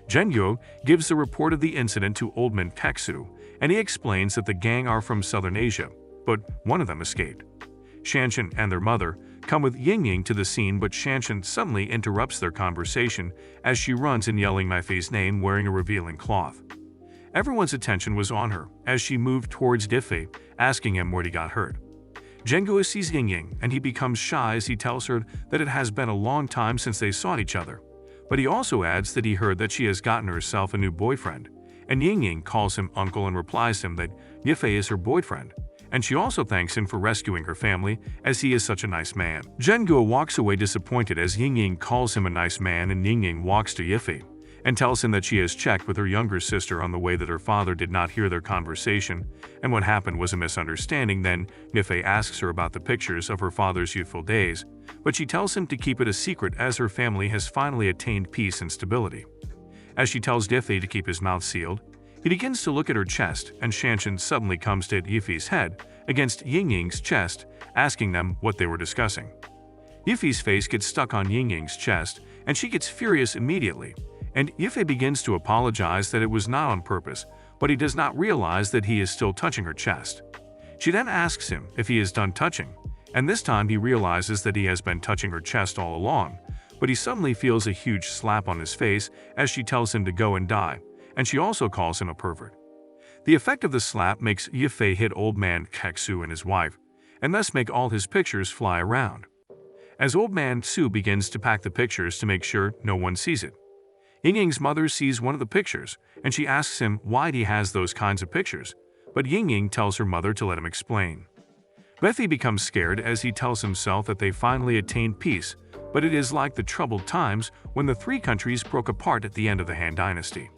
Zhengyo gives the report of the incident to Old Man Teksu, and he explains that the gang are from southern Asia, but one of them escaped. Shanshan and their mother come with Yingying to the scene, but Shanshan suddenly interrupts their conversation as she runs in yelling Yifei's name wearing a revealing cloth. Everyone's attention was on her as she moved towards Yifei, asking him where he got hurt. Zhengyo sees Yingying and he becomes shy as he tells her that it has been a long time since they saw each other. But he also adds that he heard that she has gotten herself a new boyfriend, and Yingying calls him uncle and replies to him that Yifei is her boyfriend, and she also thanks him for rescuing her family as he is such a nice man. Zhengyo walks away disappointed as Yingying calls him a nice man, and Yingying walks to Yifei and tells him that she has checked with her younger sister on the way that her father did not hear their conversation, and what happened was a misunderstanding. Then Yifei asks her about the pictures of her father's youthful days, but she tells him to keep it a secret as her family has finally attained peace and stability. As she tells Yifei to keep his mouth sealed, he begins to look at her chest, and Shanshan suddenly comes to hit Yifei's head against Yingying's chest, asking them what they were discussing. Yifei's face gets stuck on Yingying's chest, and she gets furious immediately, and Yifei begins to apologize that it was not on purpose, but he does not realize that he is still touching her chest. She then asks him if he is done touching, and this time he realizes that he has been touching her chest all along, but he suddenly feels a huge slap on his face as she tells him to go and die, and she also calls him a pervert. The effect of the slap makes Yifei hit Old Man Teksu and his wife, and thus make all his pictures fly around. As Old Man Su begins to pack the pictures to make sure no one sees it, Yingying's mother sees one of the pictures, and she asks him why he has those kinds of pictures, but Yingying tells her mother to let him explain. Yifei becomes scared as he tells himself that they finally attained peace, but it is like the troubled times when the three countries broke apart at the end of the Han Dynasty.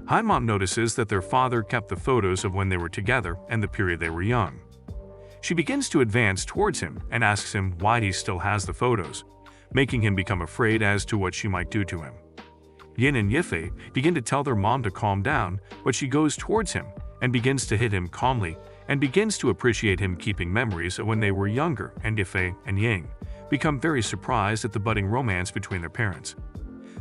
Han notices that their father kept the photos of when they were together and the period they were young. She begins to advance towards him and asks him why he still has the photos, making him become afraid as to what she might do to him. Yin and Yifei begin to tell their mom to calm down, but she goes towards him and begins to hit him calmly and begins to appreciate him keeping memories of when they were younger, and Yifei and Ying become very surprised at the budding romance between their parents.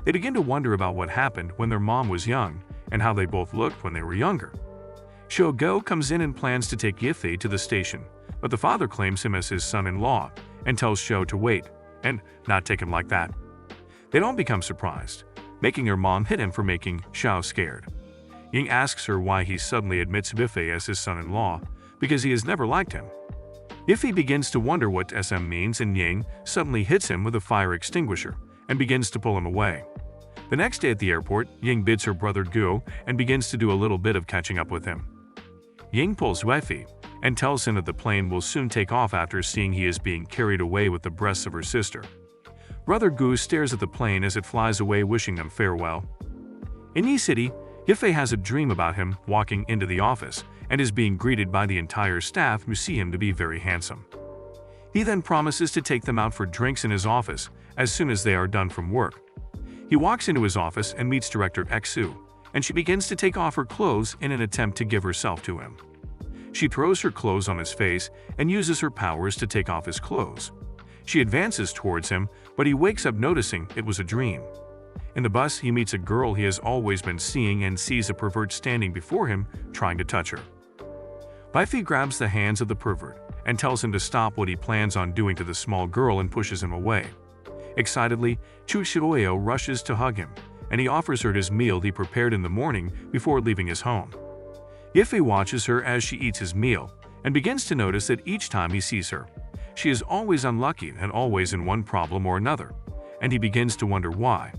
They begin to wonder about what happened when their mom was young and how they both looked when they were younger. Shogo comes in and plans to take Yifei to the station, but the father claims him as his son-in-law and tells Shou to wait and not take him like that. They don't become surprised, making her mom hit him for making Shou scared. Ying asks her why he suddenly admits Yifei as his son-in-law, because he has never liked him. Yifei begins to wonder what SM means, and Ying suddenly hits him with a fire extinguisher and begins to pull him away. The next day at the airport, Ying bids her brother go and begins to do a little bit of catching up with him. Ying pulls Yifei and tells him that the plane will soon take off after seeing he is being carried away with the breasts of her sister. Brother Gu stares at the plane as it flies away, wishing them farewell. In Yi City, Yifei has a dream about him walking into the office and is being greeted by the entire staff who see him to be very handsome. He then promises to take them out for drinks in his office as soon as they are done from work. He walks into his office and meets Director Xu, and she begins to take off her clothes in an attempt to give herself to him. She throws her clothes on his face and uses her powers to take off his clothes. She advances towards him, but he wakes up noticing it was a dream. In the bus, he meets a girl he has always been seeing and sees a pervert standing before him, trying to touch her. Yifei grabs the hands of the pervert and tells him to stop what he plans on doing to the small girl and pushes him away. Excitedly, Chu Shioyo rushes to hug him, and he offers her his meal he prepared in the morning before leaving his home. Yifei watches her as she eats his meal and begins to notice that each time he sees her, she is always unlucky and always in one problem or another, and he begins to wonder why.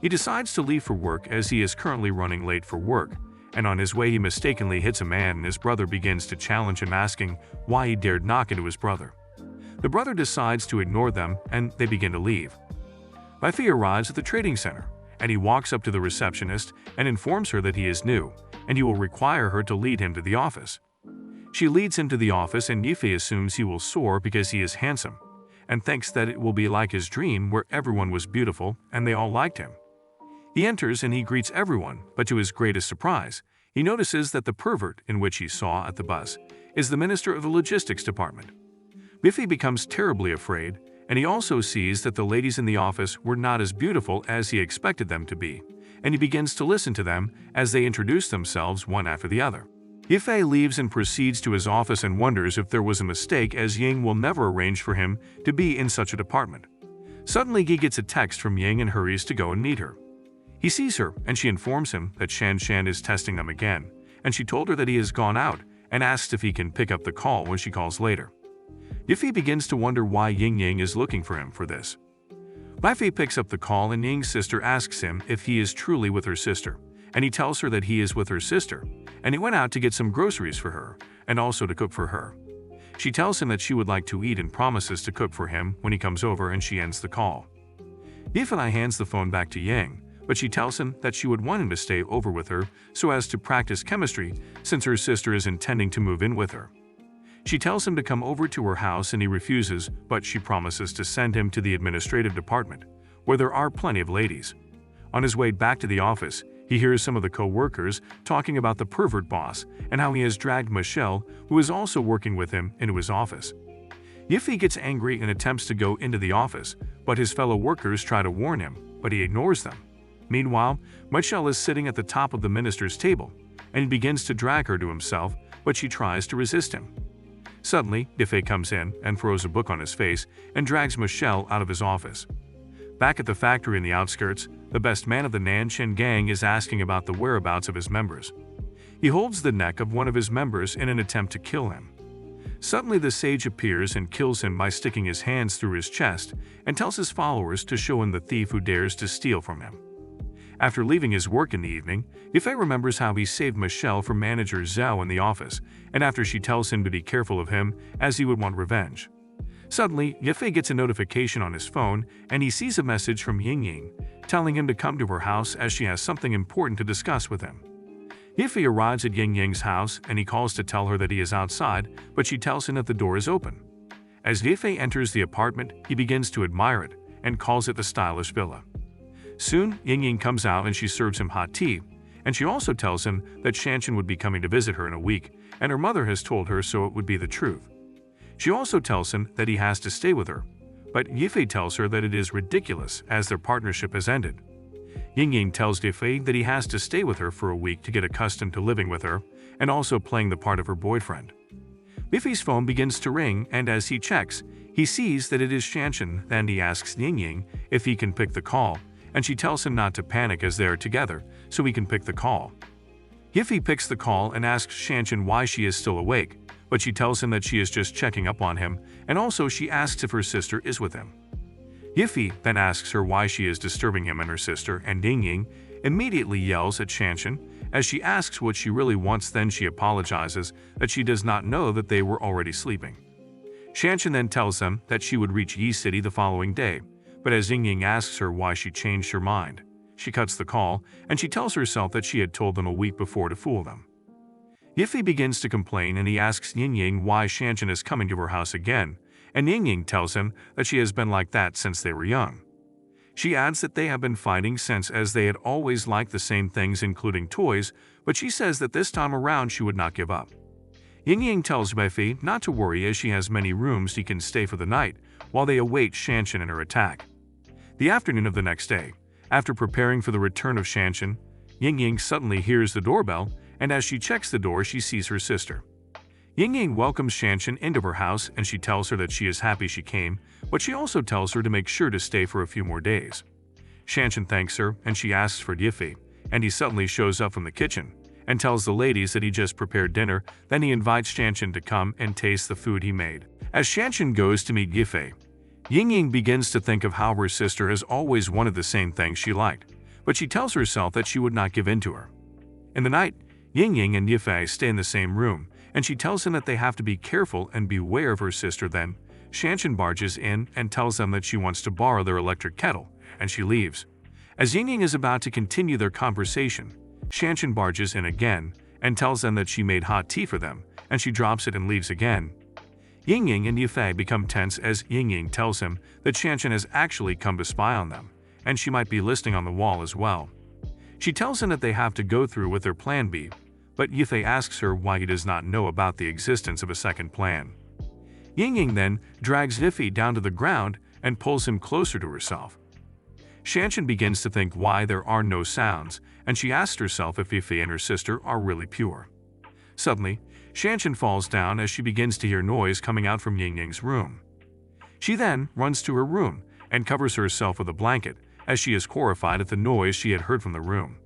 He decides to leave for work as he is currently running late for work, and on his way he mistakenly hits a man, and his brother begins to challenge him, asking why he dared knock into his brother. The brother decides to ignore them and they begin to leave. Yifei arrives at the trading center, and he walks up to the receptionist and informs her that he is new, and he will require her to lead him to the office. She leads him to the office, and Yifei assumes he will soar because he is handsome, and thinks that it will be like his dream where everyone was beautiful and they all liked him. He enters and he greets everyone, but to his greatest surprise, he notices that the pervert in which he saw at the bus is the minister of the logistics department. Biffy becomes terribly afraid, and he also sees that the ladies in the office were not as beautiful as he expected them to be, and he begins to listen to them as they introduce themselves one after the other. Yifei leaves and proceeds to his office and wonders if there was a mistake, as Ying will never arrange for him to be in such a department. Suddenly he gets a text from Ying and hurries to go and meet her. He sees her and she informs him that Shan Shan is testing them again, and she told her that he has gone out and asks if he can pick up the call when she calls later. Yifei begins to wonder why Ying is looking for him for this. Yifei picks up the call and Ying's sister asks him if he is truly with her sister, and he tells her that he is with her sister, and he went out to get some groceries for her and also to cook for her. She tells him that she would like to eat and promises to cook for him when he comes over, and she ends the call. Yifei hands the phone back to Ying, but she tells him that she would want him to stay over with her so as to practice chemistry since her sister is intending to move in with her. She tells him to come over to her house and he refuses, but she promises to send him to the administrative department, where there are plenty of ladies. On his way back to the office, he hears some of the co-workers talking about the pervert boss and how he has dragged Michelle, who is also working with him, into his office. Yifei gets angry and attempts to go into the office, but his fellow workers try to warn him, but he ignores them. Meanwhile, Michelle is sitting at the top of the minister's table, and he begins to drag her to himself, but she tries to resist him. Suddenly, Yifei comes in and throws a book on his face and drags Michelle out of his office. Back at the factory in the outskirts, the best man of the Nanshin gang is asking about the whereabouts of his members. He holds the neck of one of his members in an attempt to kill him. Suddenly the sage appears and kills him by sticking his hands through his chest and tells his followers to show him the thief who dares to steal from him. After leaving his work in the evening, Yifei remembers how he saved Michelle from manager Zhao in the office, and after she tells him to be careful of him as he would want revenge. Suddenly, Yifei gets a notification on his phone and he sees a message from Ying telling him to come to her house as she has something important to discuss with him. Yifei arrives at Ying's house and he calls to tell her that he is outside, but she tells him that the door is open. As Yifei enters the apartment, he begins to admire it and calls it the stylish villa. Soon, Ying comes out and she serves him hot tea, and she also tells him that Shanshan would be coming to visit her in a week, and her mother has told her so it would be the truth. She also tells him that he has to stay with her, but Yifei tells her that it is ridiculous as their partnership has ended. Ying tells Yifei that he has to stay with her for a week to get accustomed to living with her and also playing the part of her boyfriend. Yifei's phone begins to ring, and as he checks, he sees that it is Shanshan. Then he asks Ying if he can pick the call, and she tells him not to panic as they are together so he can pick the call. Yifei picks the call and asks Shanshan why she is still awake, but she tells him that she is just checking up on him, and also she asks if her sister is with him. Yifei then asks her why she is disturbing him and her sister, and Ying immediately yells at Shanshan as she asks what she really wants. Then she apologizes that she does not know that they were already sleeping. Shanshan then tells them that she would reach Yi City the following day, but as Ying asks her why she changed her mind, she cuts the call and she tells herself that she had told them a week before to fool them. Yifei begins to complain and he asks Ying why Shanshan is coming to her house again, and Ying tells him that she has been like that since they were young. She adds that they have been fighting since, as they had always liked the same things including toys, but she says that this time around she would not give up. Ying tells Yifei not to worry as she has many rooms he can stay for the night while they await Shanshan and her attack. The afternoon of the next day, after preparing for the return of Shanshan, Ying suddenly hears the doorbell, and as she checks the door she sees her sister. Ying welcomes Shanshan into her house and she tells her that she is happy she came, but she also tells her to make sure to stay for a few more days. Shanshan thanks her and she asks for Yifei, and he suddenly shows up from the kitchen and tells the ladies that he just prepared dinner. Then he invites Shanshan to come and taste the food he made. As Shanshan goes to meet Yifei, Ying begins to think of how her sister has always wanted the same things she liked, but she tells herself that she would not give in to her. In the night, Ying and Yifei stay in the same room, and she tells him that they have to be careful and beware of her sister. Then, Shanshan barges in and tells them that she wants to borrow their electric kettle, and she leaves. As Ying is about to continue their conversation, Shanshan barges in again and tells them that she made hot tea for them, and she drops it and leaves again. Ying and Yifei become tense as Ying tells him that Shanshan has actually come to spy on them, and she might be listening on the wall as well. She tells him that they have to go through with their plan B, but Yifei asks her why he does not know about the existence of a second plan. Ying then drags Yifei down to the ground and pulls him closer to herself. Shanshan begins to think why there are no sounds, and she asks herself if Yifei and her sister are really pure. Suddenly, Shanshan falls down as she begins to hear noise coming out from Ying's room. She then runs to her room and covers herself with a blanket as she is horrified at the noise she had heard from the room.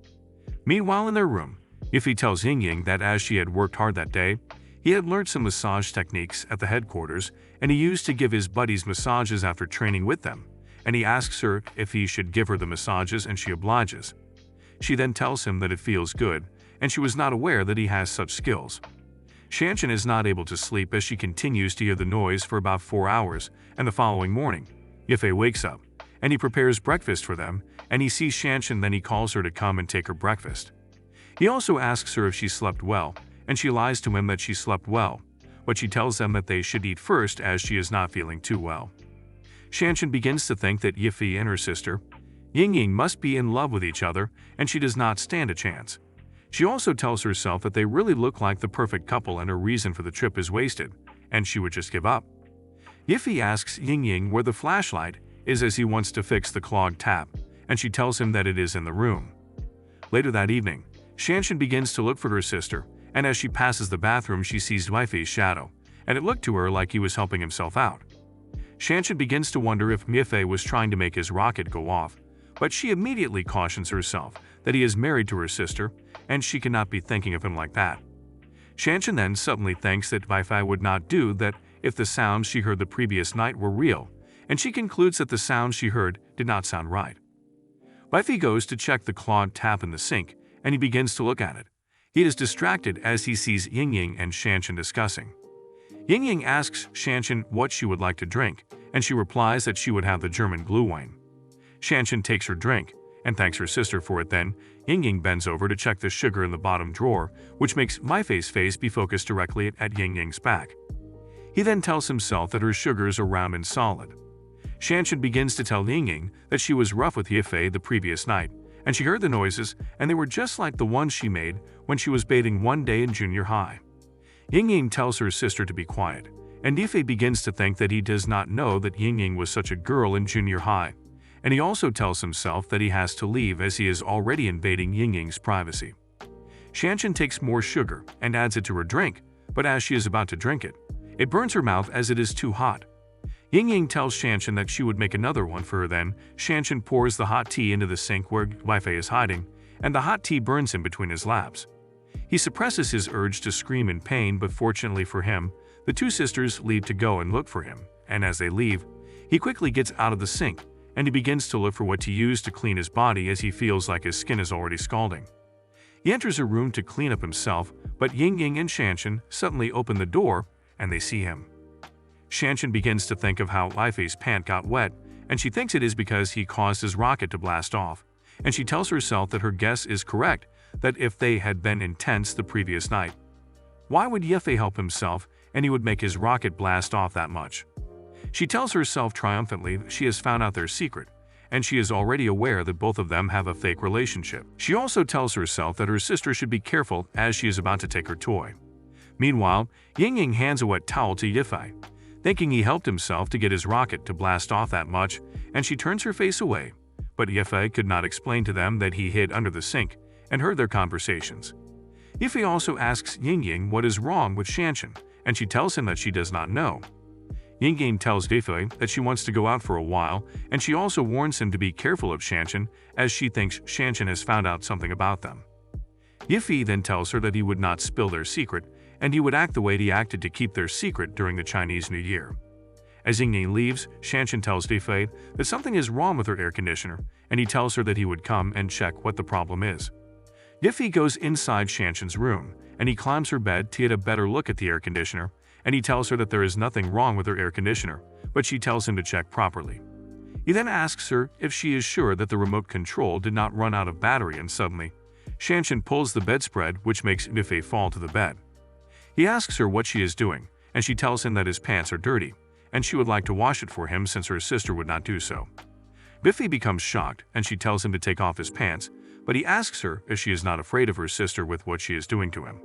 Meanwhile in their room, Yifei tells Ying that as she had worked hard that day, he had learned some massage techniques at the headquarters and he used to give his buddies massages after training with them, and he asks her if he should give her the massages and she obliges. She then tells him that it feels good, and she was not aware that he has such skills. Shanshan is not able to sleep as she continues to hear the noise for about 4 hours, and the following morning, Yifei wakes up, and he prepares breakfast for them, and he sees Shanshan, then he calls her to come and take her breakfast. He also asks her if she slept well, and she lies to him that she slept well, but she tells them that they should eat first as she is not feeling too well. Shanshan begins to think that Yifei and her sister, Ying must be in love with each other, and she does not stand a chance. She also tells herself that they really look like the perfect couple and her reason for the trip is wasted, and she would just give up. Yifei asks Ying where the flashlight is as he wants to fix the clogged tap, and she tells him that it is in the room. Later that evening, Shanshan begins to look for her sister, and as she passes the bathroom she sees Yifei's shadow, and it looked to her like he was helping himself out. Shanshan begins to wonder if Yifei was trying to make his rocket go off, but she immediately cautions herself that he is married to her sister, and she cannot be thinking of him like that. Shanshan then suddenly thinks that Yifei would not do that if the sounds she heard the previous night were real, and she concludes that the sounds she heard did not sound right. Yifei goes to check the clogged tap in the sink, and he begins to look at it. He is distracted as he sees Ying and Shanshan discussing. Ying asks Shanshan what she would like to drink, and she replies that she would have the German glue wine. Shanshan takes her drink and thanks her sister for it. Then Ying bends over to check the sugar in the bottom drawer, which makes Yifei's face be focused directly at Ying's back. He then tells himself that her sugars are round and solid. Shanshan begins to tell Ying that she was rough with Yifei the previous night, and she heard the noises, and they were just like the ones she made when she was bathing one day in junior high. Ying tells her sister to be quiet, and Yifei begins to think that he does not know that Ying was such a girl in junior high, and he also tells himself that he has to leave as he is already invading Ying's privacy. Shanshan takes more sugar and adds it to her drink, but as she is about to drink it, it burns her mouth as it is too hot. Ying tells Shanshan that she would make another one for her. Then Shanshan pours the hot tea into the sink where Yifei is hiding, and the hot tea burns him between his laps. He suppresses his urge to scream in pain, but fortunately for him, the two sisters leave to go and look for him, and as they leave, he quickly gets out of the sink, and he begins to look for what to use to clean his body as he feels like his skin is already scalding. He enters a room to clean up himself, but Ying and Shanshan suddenly open the door, and they see him. Shanshan begins to think of how Yifei's pant got wet, and she thinks it is because he caused his rocket to blast off, and she tells herself that her guess is correct, that if they had been intense the previous night, why would Yifei help himself and he would make his rocket blast off that much? She tells herself triumphantly that she has found out their secret, and she is already aware that both of them have a fake relationship. She also tells herself that her sister should be careful as she is about to take her toy. Meanwhile, Ying hands a wet towel to Yifei, thinking he helped himself to get his rocket to blast off that much, and she turns her face away, but Yifei could not explain to them that he hid under the sink and heard their conversations. Yifei also asks Ying what is wrong with Shanshan, and she tells him that she does not know. Ying tells Yifei that she wants to go out for a while, and she also warns him to be careful of Shanshan as she thinks Shanshan has found out something about them. Yifei then tells her that he would not spill their secret, and he would act the way he acted to keep their secret during the Chinese New Year. As Ying leaves, Shanshan tells Yifei that something is wrong with her air conditioner, and he tells her that he would come and check what the problem is. Yifei goes inside Shanshan's room, and he climbs her bed to get a better look at the air conditioner, and he tells her that there is nothing wrong with her air conditioner, but she tells him to check properly. He then asks her if she is sure that the remote control did not run out of battery, and suddenly, Shanshan pulls the bedspread, which makes Yifei fall to the bed. He asks her what she is doing, and she tells him that his pants are dirty, and she would like to wash it for him since her sister would not do so. Biffy becomes shocked, and she tells him to take off his pants, but he asks her if she is not afraid of her sister with what she is doing to him.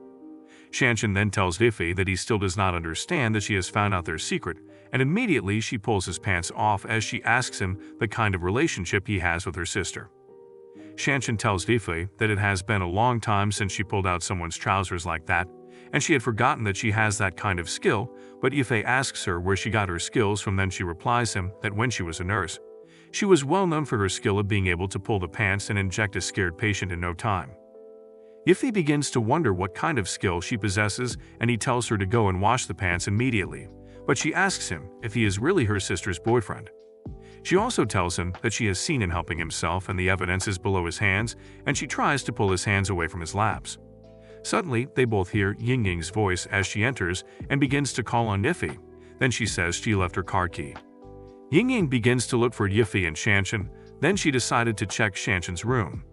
Shanshan then tells Biffy that he still does not understand that she has found out their secret, and immediately she pulls his pants off as she asks him the kind of relationship he has with her sister. Shanshan tells Biffy that it has been a long time since she pulled out someone's trousers like that, and she had forgotten that she has that kind of skill, but Biffy asks her where she got her skills from. Then she replies him that when she was a nurse, she was well known for her skill of being able to pull the pants and inject a scared patient in no time. Yiffy begins to wonder what kind of skill she possesses, and he tells her to go and wash the pants immediately, but she asks him if he is really her sister's boyfriend. She also tells him that she has seen him helping himself and the evidence is below his hands, and she tries to pull his hands away from his laps. Suddenly, they both hear Ying Ying's voice as she enters and begins to call on Yiffy. Then she says she left her car key. Ying Ying begins to look for Yiffy and Shanshan, then she decided to check Shanshan's room.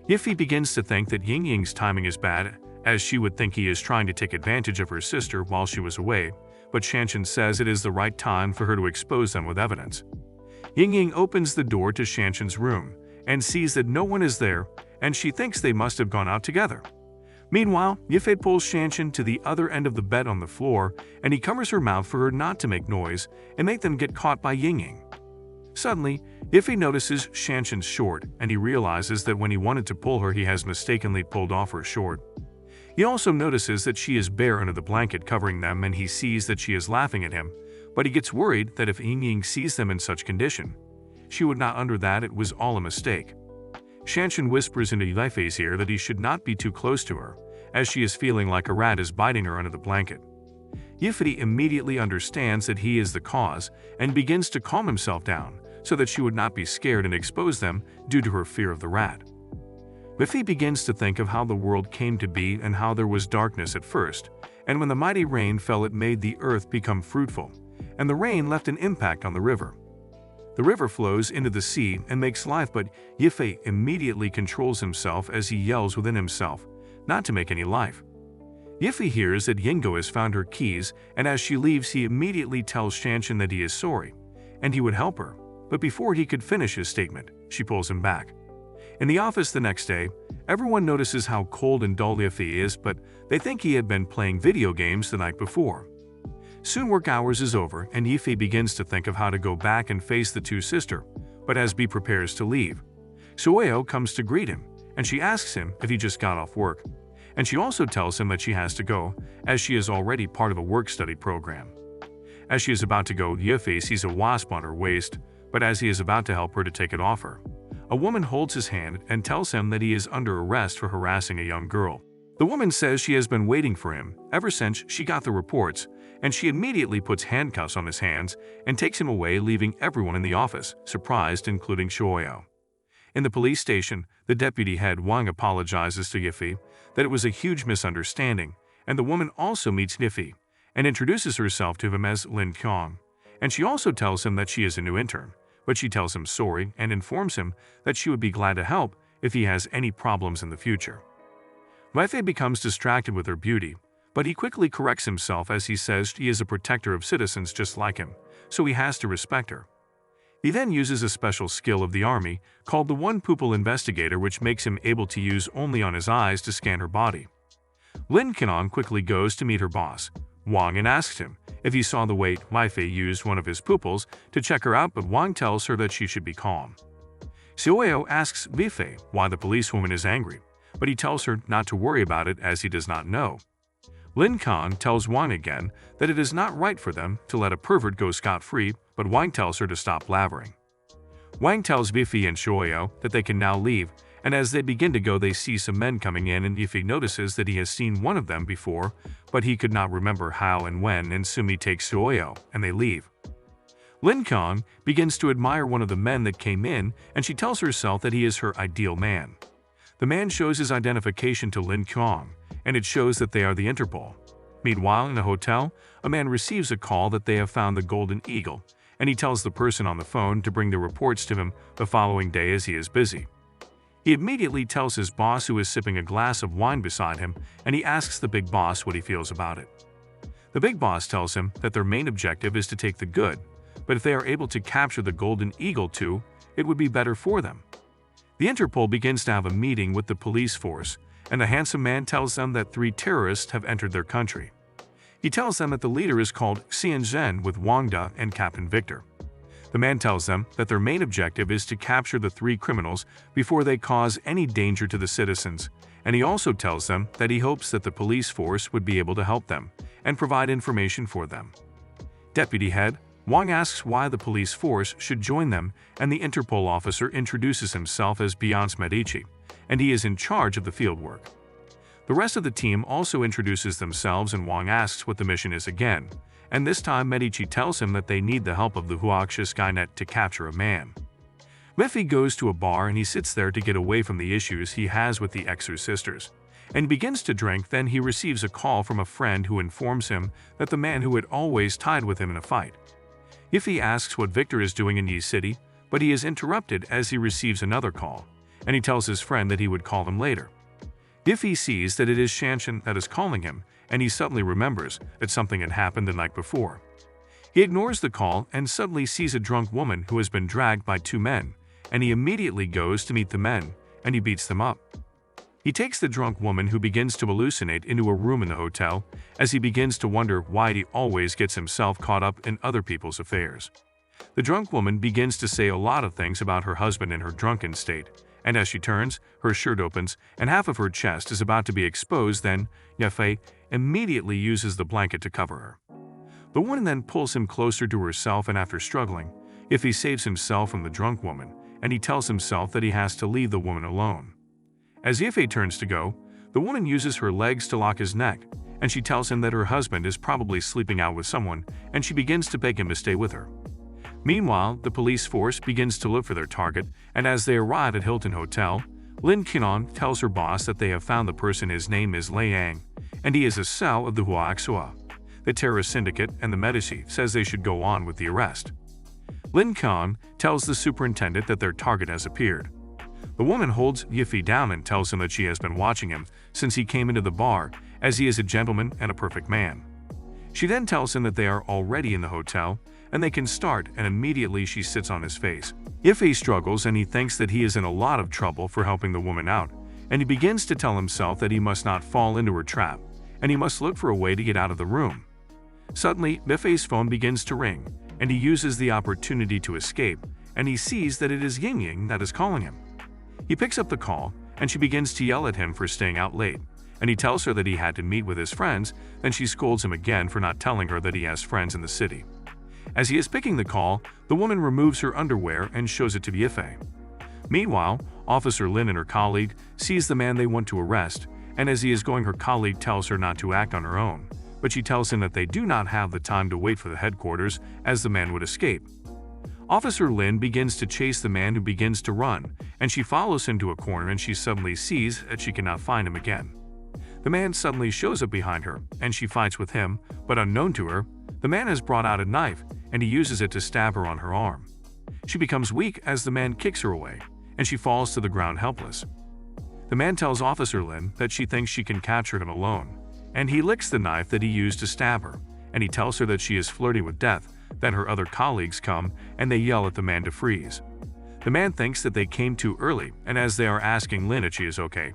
Yiffy begins to think that Ying Ying's timing is bad, as she would think he is trying to take advantage of her sister while she was away, but Shanshan says it is the right time for her to expose them with evidence. Ying Ying opens the door to Shanshan's room and sees that no one is there, and she thinks they must have gone out together. Meanwhile, Yiffy pulls Shanshan to the other end of the bed on the floor, and he covers her mouth for her not to make noise and make them get caught by Ying Ying. Suddenly, Yiffy notices Shanshan's short, and he realizes that when he wanted to pull her, he has mistakenly pulled off her short. He also notices that she is bare under the blanket covering them, and he sees that she is laughing at him, but he gets worried that if Ying Ying sees them in such condition, she would not under that it was all a mistake. Shanshan whispers into Yiffy's ear that he should not be too close to her, as she is feeling like a rat is biting her under the blanket. Yiffy immediately understands that he is the cause and begins to calm himself down so that she would not be scared and expose them due to her fear of the rat. Yiffy begins to think of how the world came to be and how there was darkness at first, and when the mighty rain fell it made the earth become fruitful, and the rain left an impact on the river. The river flows into the sea and makes life, but Yiffy immediately controls himself as he yells within himself not to make any life. Yiffy hears that Yingo has found her keys, and as she leaves he immediately tells Shanshan that he is sorry, and he would help her, but before he could finish his statement, she pulls him back. In the office the next day, everyone notices how cold and dull Yiffy is, but they think he had been playing video games the night before. Soon work hours is over, and Yiffy begins to think of how to go back and face the two sisters, but as B prepares to leave, Sueo comes to greet him, and she asks him if he just got off work, and she also tells him that she has to go, as she is already part of a work-study program. As she is about to go, Yiffy sees a wasp on her waist, but as he is about to help her to take it off her, a woman holds his hand and tells him that he is under arrest for harassing a young girl. The woman says she has been waiting for him ever since she got the reports, and she immediately puts handcuffs on his hands and takes him away, leaving everyone in the office surprised, including Shoyo. In the police station, the deputy head Wang apologizes to Yiffy that it was a huge misunderstanding, and the woman also meets Yiffy and introduces herself to him as Lin Kyong, and she also tells him that she is a new intern, but she tells him sorry and informs him that she would be glad to help if he has any problems in the future. Yiffy becomes distracted with her beauty, but he quickly corrects himself as he says he is a protector of citizens just like him, so he has to respect her. He then uses a special skill of the army called the One Pupil Investigator, which makes him able to use only on his eyes to scan her body. Lin Kanong quickly goes to meet her boss, Wang, and asks him if he saw the way Yiffy used one of his pupils to check her out, but Wang tells her that she should be calm. Sueo asks Yiffy why the policewoman is angry, but he tells her not to worry about it as he does not know. Lin Kang tells Wang again that it is not right for them to let a pervert go scot-free, but Wang tells her to stop blabbering. Wang tells Yiffy and Shoyo that they can now leave, and as they begin to go they see some men coming in, and Yiffy notices that he has seen one of them before, but he could not remember how and when, and Sumi takes Shoyo, and they leave. Lin Kang begins to admire one of the men that came in, and she tells herself that he is her ideal man. The man shows his identification to Lin Kang, and it shows that they are the Interpol. Meanwhile, in a hotel, a man receives a call that they have found the Golden Eagle, and he tells the person on the phone to bring the reports to him the following day as he is busy. He immediately tells his boss, who is sipping a glass of wine beside him, and he asks the big boss what he feels about it. The big boss tells him that their main objective is to take the good, but if they are able to capture the golden eagle too, it would be better for them. The Interpol begins to have a meeting with the police force, and the handsome man tells them that 3 terrorists have entered their country. He tells them that the leader is called Xian Zhen with Wang Da and Captain Victor. The man tells them that their main objective is to capture the 3 criminals before they cause any danger to the citizens, and he also tells them that he hopes that the police force would be able to help them and provide information for them. Deputy Head Wang asks why the police force should join them, and the Interpol officer introduces himself as Beyonce Medici, and he is in charge of the fieldwork. The rest of the team also introduces themselves, and Wang asks what the mission is again, and this time Medici tells him that they need the help of the Huaxia Skynet to capture a man. Miffy goes to a bar and he sits there to get away from the issues he has with the Exorcisters, and begins to drink. Then he receives a call from a friend who informs him that the man who had always tied with him in a fight. Yiffy asks what Victor is doing in Yi City, but he is interrupted as he receives another call, and he tells his friend that he would call him later. Yiffy sees that it is Shanshan that is calling him, and he suddenly remembers that something had happened the night before. He ignores the call and suddenly sees a drunk woman who has been dragged by 2 men, and he immediately goes to meet the men, and he beats them up. He takes the drunk woman, who begins to hallucinate, into a room in the hotel as he begins to wonder why he always gets himself caught up in other people's affairs. The drunk woman begins to say a lot of things about her husband in her drunken state, and as she turns, her shirt opens and half of her chest is about to be exposed. Then Yefei immediately uses the blanket to cover her. The woman then pulls him closer to herself, and after struggling, Yefei saves himself from the drunk woman, and he tells himself that he has to leave the woman alone. As Yefei turns to go, the woman uses her legs to lock his neck, and she tells him that her husband is probably sleeping out with someone, and she begins to beg him to stay with her. Meanwhile, the police force begins to look for their target, and as they arrive at Hilton Hotel, Lin Qinan tells her boss that they have found the person. His name is Lei Yang, and he is a cell of the Huaxia. The terrorist syndicate and the Medici says they should go on with the arrest. Lin Qinan tells the superintendent that their target has appeared. The woman holds Yiffy down and tells him that she has been watching him since he came into the bar, as he is a gentleman and a perfect man. She then tells him that they are already in the hotel, and they can start, and immediately she sits on his face. Yiffy struggles and he thinks that he is in a lot of trouble for helping the woman out, and he begins to tell himself that he must not fall into her trap, and he must look for a way to get out of the room. Suddenly, Yiffy's phone begins to ring, and he uses the opportunity to escape, and he sees that it is Ying Ying that is calling him. He picks up the call, and she begins to yell at him for staying out late, and he tells her that he had to meet with his friends. Then she scolds him again for not telling her that he has friends in the city. As he is picking the call, the woman removes her underwear and shows it to Yiffei. Meanwhile, Officer Lin and her colleague sees the man they want to arrest, and as he is going, her colleague tells her not to act on her own, but she tells him that they do not have the time to wait for the headquarters, as the man would escape. Officer Lin begins to chase the man, who begins to run, and she follows him to a corner, and she suddenly sees that she cannot find him again. The man suddenly shows up behind her, and she fights with him, but unknown to her, the man has brought out a knife, and he uses it to stab her on her arm. She becomes weak as the man kicks her away, and she falls to the ground helpless. The man tells Officer Lin that she thinks she can capture him alone, and he licks the knife that he used to stab her, and he tells her that she is flirting with death. Then her other colleagues come, and they yell at the man to freeze. The man thinks that they came too early, and as they are asking Lin if she is okay,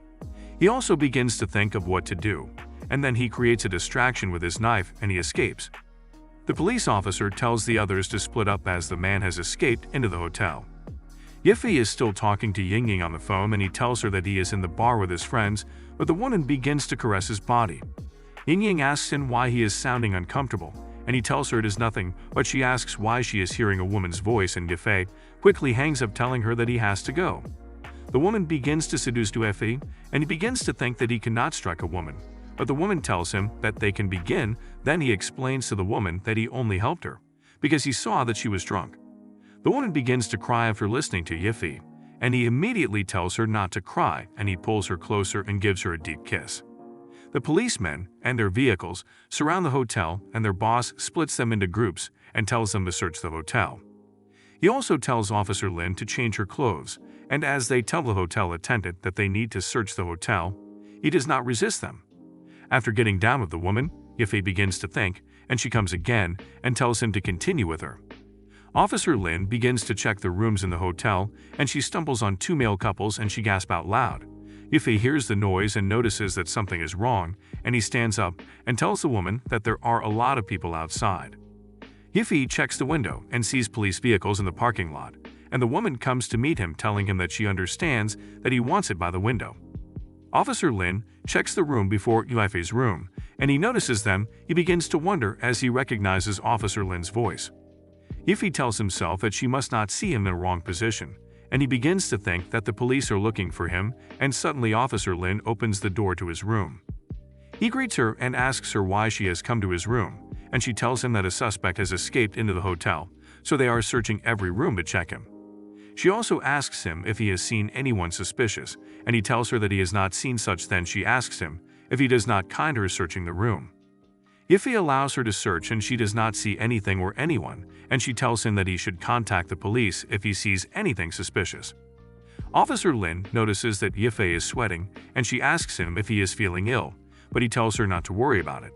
he also begins to think of what to do, and then he creates a distraction with his knife and he escapes. The police officer tells the others to split up as the man has escaped into the hotel. Yiffy is still talking to Ying Ying on the phone, and he tells her that he is in the bar with his friends, but the woman begins to caress his body. Ying Ying asks him why he is sounding uncomfortable, and he tells her it is nothing, but she asks why she is hearing a woman's voice, and Yiffei quickly hangs up, telling her that he has to go. The woman begins to seduce Yiffei, and he begins to think that he cannot strike a woman, but the woman tells him that they can begin. Then he explains to the woman that he only helped her because he saw that she was drunk. The woman begins to cry after listening to Yiffei, and he immediately tells her not to cry, and he pulls her closer and gives her a deep kiss. The policemen and their vehicles surround the hotel, and their boss splits them into groups and tells them to search the hotel. He also tells Officer Lin to change her clothes, and as they tell the hotel attendant that they need to search the hotel, he does not resist them. After getting down with the woman, Yifei begins to think, and she comes again and tells him to continue with her. Officer Lin begins to check the rooms in the hotel, and she stumbles on two male couples and she gasps out loud. Yifei hears the noise and notices that something is wrong, and he stands up and tells the woman that there are a lot of people outside. Yifei checks the window and sees police vehicles in the parking lot, and the woman comes to meet him, telling him that she understands that he wants it by the window. Officer Lin checks the room before Yifei's room, and he notices them. He begins to wonder as he recognizes Officer Lin's voice. Yifei tells himself that she must not see him in a wrong position, and he begins to think that the police are looking for him, and suddenly Officer Lin opens the door to his room. He greets her and asks her why she has come to his room, and she tells him that a suspect has escaped into the hotel, so they are searching every room to check him. She also asks him if he has seen anyone suspicious, and he tells her that he has not seen such. Then she asks him if he does not mind her searching the room. Yifei allows her to search and she does not see anything or anyone, and she tells him that he should contact the police if he sees anything suspicious. Officer Lin notices that Yifei is sweating, and she asks him if he is feeling ill, but he tells her not to worry about it.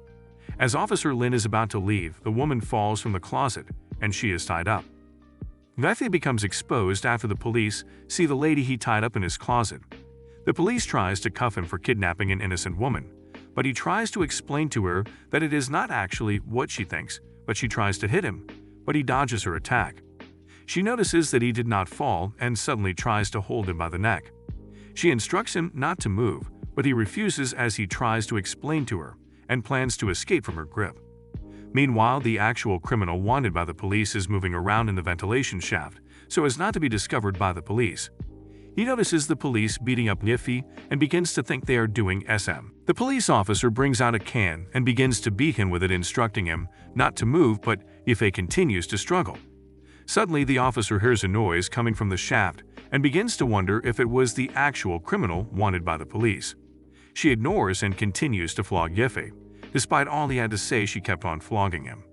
As Officer Lin is about to leave, the woman falls from the closet, and she is tied up. Yifei becomes exposed after the police see the lady he tied up in his closet. The police tries to cuff him for kidnapping an innocent woman, but he tries to explain to her that it is not actually what she thinks, but she tries to hit him, but he dodges her attack. She notices that he did not fall and suddenly tries to hold him by the neck. She instructs him not to move, but he refuses as he tries to explain to her and plans to escape from her grip. Meanwhile, the actual criminal wanted by the police is moving around in the ventilation shaft so as not to be discovered by the police. He notices the police beating up Yifei and begins to think they are doing SM. The police officer brings out a can and begins to beat him with it, instructing him not to move, but Yifei continues to struggle. Suddenly, the officer hears a noise coming from the shaft and begins to wonder if it was the actual criminal wanted by the police. She ignores and continues to flog Yifei. Despite all he had to say, she kept on flogging him.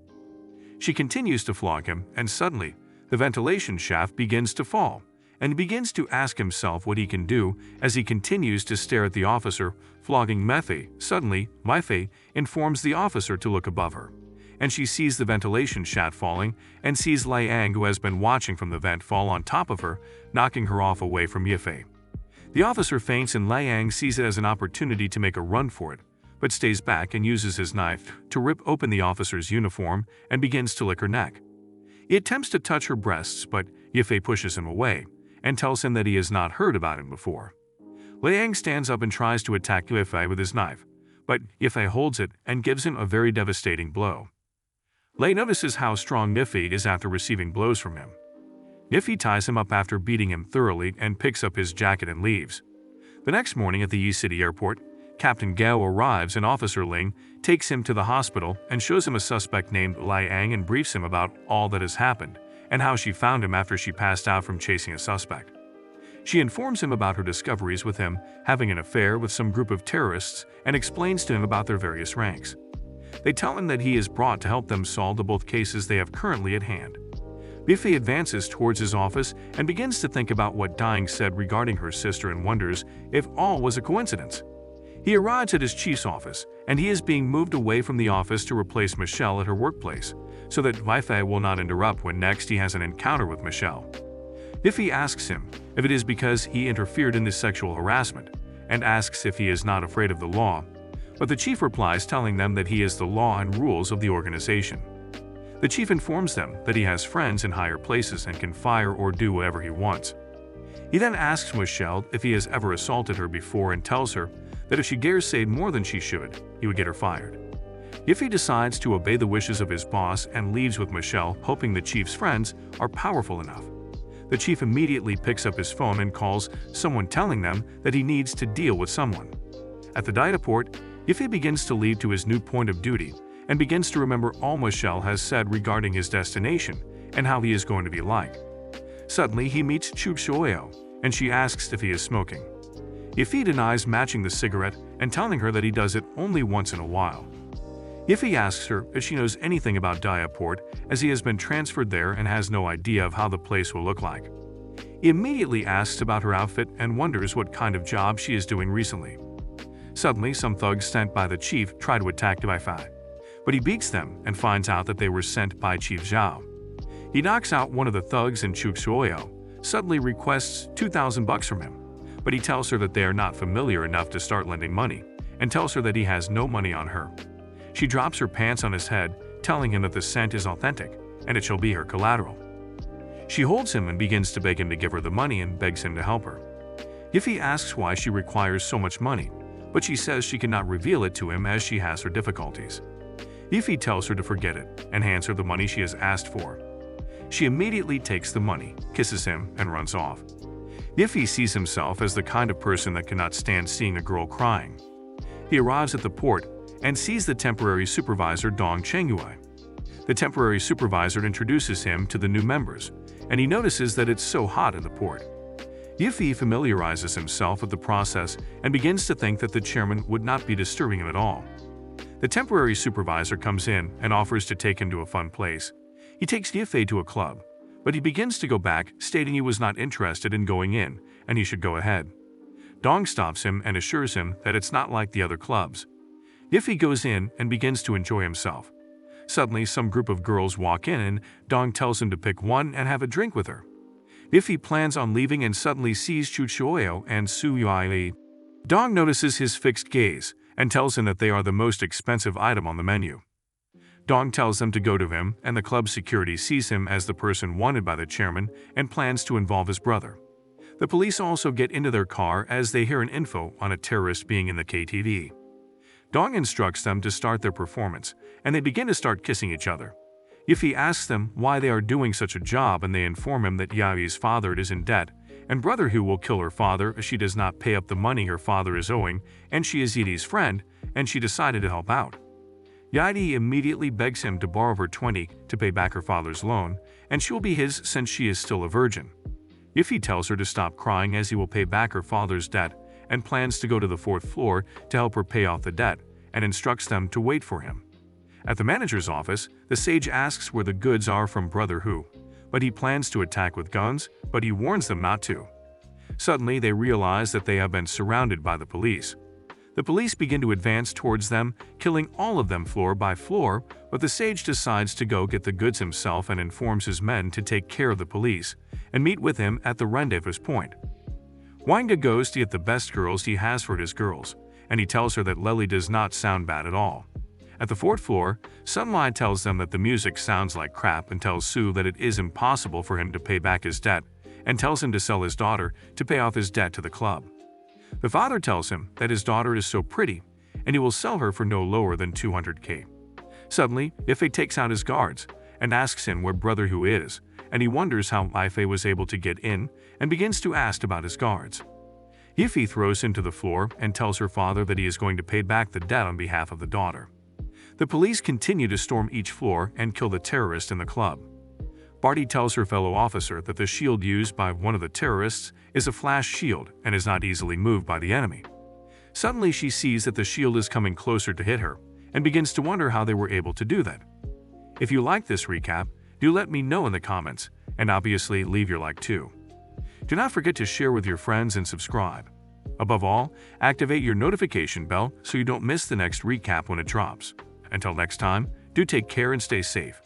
She continues to flog him, and suddenly, the ventilation shaft begins to fall, and he begins to ask himself what he can do as he continues to stare at the officer flogging Yifei. Suddenly, Yifei informs the officer to look above her, and she sees the ventilation shaft falling and sees Liang, who has been watching from the vent, fall on top of her, knocking her off away from Yifei. The officer faints, and Liang sees it as an opportunity to make a run for it, but stays back and uses his knife to rip open the officer's uniform and begins to lick her neck. He attempts to touch her breasts, but Yifei pushes him away and tells him that he has not heard about him before. Liang stands up and tries to attack Yifei with his knife, but Yifei holds it and gives him a very devastating blow. Lei notices how strong Yifei is after receiving blows from him. Yifei ties him up after beating him thoroughly and picks up his jacket and leaves. The next morning at the Yi City airport, Captain Gao arrives and Officer Ling takes him to the hospital and shows him a suspect named Liang and briefs him about all that has happened and how she found him after she passed out from chasing a suspect. She informs him about her discoveries with him having an affair with some group of terrorists and explains to him about their various ranks. They tell him that he is brought to help them solve the both cases they have currently at hand. Yifei advances towards his office and begins to think about what Dying said regarding her sister and wonders if all was a coincidence. He arrives at his chief's office, and he is being moved away from the office to replace Michelle at her workplace, so that Yifei will not interrupt when next he has an encounter with Michelle. Yifei asks him if it is because he interfered in this sexual harassment, and asks if he is not afraid of the law, but the chief replies telling them that he is the law and rules of the organization. The chief informs them that he has friends in higher places and can fire or do whatever he wants. He then asks Michelle if he has ever assaulted her before and tells her that if she dares say more than she should, he would get her fired. Yifei decides to obey the wishes of his boss and leaves with Michelle, hoping the chief's friends are powerful enough. The chief immediately picks up his phone and calls someone, telling them that he needs to deal with someone. At the Didaport, Yifei begins to lead to his new point of duty and begins to remember all Michelle has said regarding his destination and how he is going to be like. Suddenly, he meets Chu Xiaoyao, and she asks if he is smoking. Yifei denies matching the cigarette and telling her that he does it only once in a while. Yifei asks her if she knows anything about Didaport, as he has been transferred there and has no idea of how the place will look like. He immediately asks about her outfit and wonders what kind of job she is doing recently. Suddenly, some thugs sent by the chief try to attack Yifei. but he beats them and finds out that they were sent by Chief Zhao. He knocks out one of the thugs and Chu Xuoyo suddenly requests 2,000 bucks from him, but he tells her that they are not familiar enough to start lending money and tells her that he has no money on her. She drops her pants on his head, telling him that the scent is authentic and it shall be her collateral. She holds him and begins to beg him to give her the money and begs him to help her. Yiffy asks why she requires so much money, but she says she cannot reveal it to him as she has her difficulties. Yiffy tells her to forget it and hands her the money she has asked for. She immediately takes the money, kisses him, and runs off. Yiffy sees himself as the kind of person that cannot stand seeing a girl crying. He arrives at the port and sees the temporary supervisor Dong Chengyue. The temporary supervisor introduces him to the new members, and he notices that it's so hot in the port. Yiffy familiarizes himself with the process and begins to think that the chairman would not be disturbing him at all. The temporary supervisor comes in and offers to take him to a fun place. He takes Yiffy to a club, but he begins to go back, stating he was not interested in going in and he should go ahead. Dong stops him and assures him that it's not like the other clubs. Yiffy goes in and begins to enjoy himself. Suddenly, some group of girls walk in and Dong tells him to pick one and have a drink with her. Yiffy plans on leaving and suddenly sees Chu Chuoyo and Su Yuai. Dong notices his fixed gaze and tells him that they are the most expensive item on the menu. Dong tells them to go to him, and the club security sees him as the person wanted by the chairman and plans to involve his brother. The police also get into their car as they hear an info on a terrorist being in the KTV. Dong instructs them to start their performance, and they begin to start kissing each other. Yiffy asks them why they are doing such a job, and they inform him that Yai's father is in debt, and brother who will kill her father if she does not pay up the money her father is owing, and she is Yidi's friend, and she decided to help out. Yai immediately begs him to borrow her 20 to pay back her father's loan, and she will be his since she is still a virgin. Yiffy tells her to stop crying as he will pay back her father's debt, and plans to go to the 4th floor to help her pay off the debt, and instructs them to wait for him. At the manager's office, the sage asks where the goods are from Brother Hu, but he plans to attack with guns, but he warns them not to. Suddenly, they realize that they have been surrounded by the police. The police begin to advance towards them, killing all of them floor by floor, but the sage decides to go get the goods himself and informs his men to take care of the police and meet with him at the rendezvous point. Wanga goes to get the best girls he has for his girls, and he tells her that Lely does not sound bad at all. At the 4th floor, Sunlight tells them that the music sounds like crap and tells Su that it is impossible for him to pay back his debt, and tells him to sell his daughter to pay off his debt to the club. The father tells him that his daughter is so pretty, and he will sell her for no lower than 200k. Suddenly, Ife takes out his guards and asks him where Brother Hu is, and he wonders how Ife was able to get in and begins to ask about his guards. Yiffy throws him to the floor and tells her father that he is going to pay back the debt on behalf of the daughter. The police continue to storm each floor and kill the terrorist in the club. Barty tells her fellow officer that the shield used by one of the terrorists is a flash shield and is not easily moved by the enemy. Suddenly she sees that the shield is coming closer to hit her and begins to wonder how they were able to do that. If you like this recap, do let me know in the comments, and obviously leave your like too. Do not forget to share with your friends and subscribe. Above all, activate your notification bell so you don't miss the next recap when it drops. Until next time, do take care and stay safe.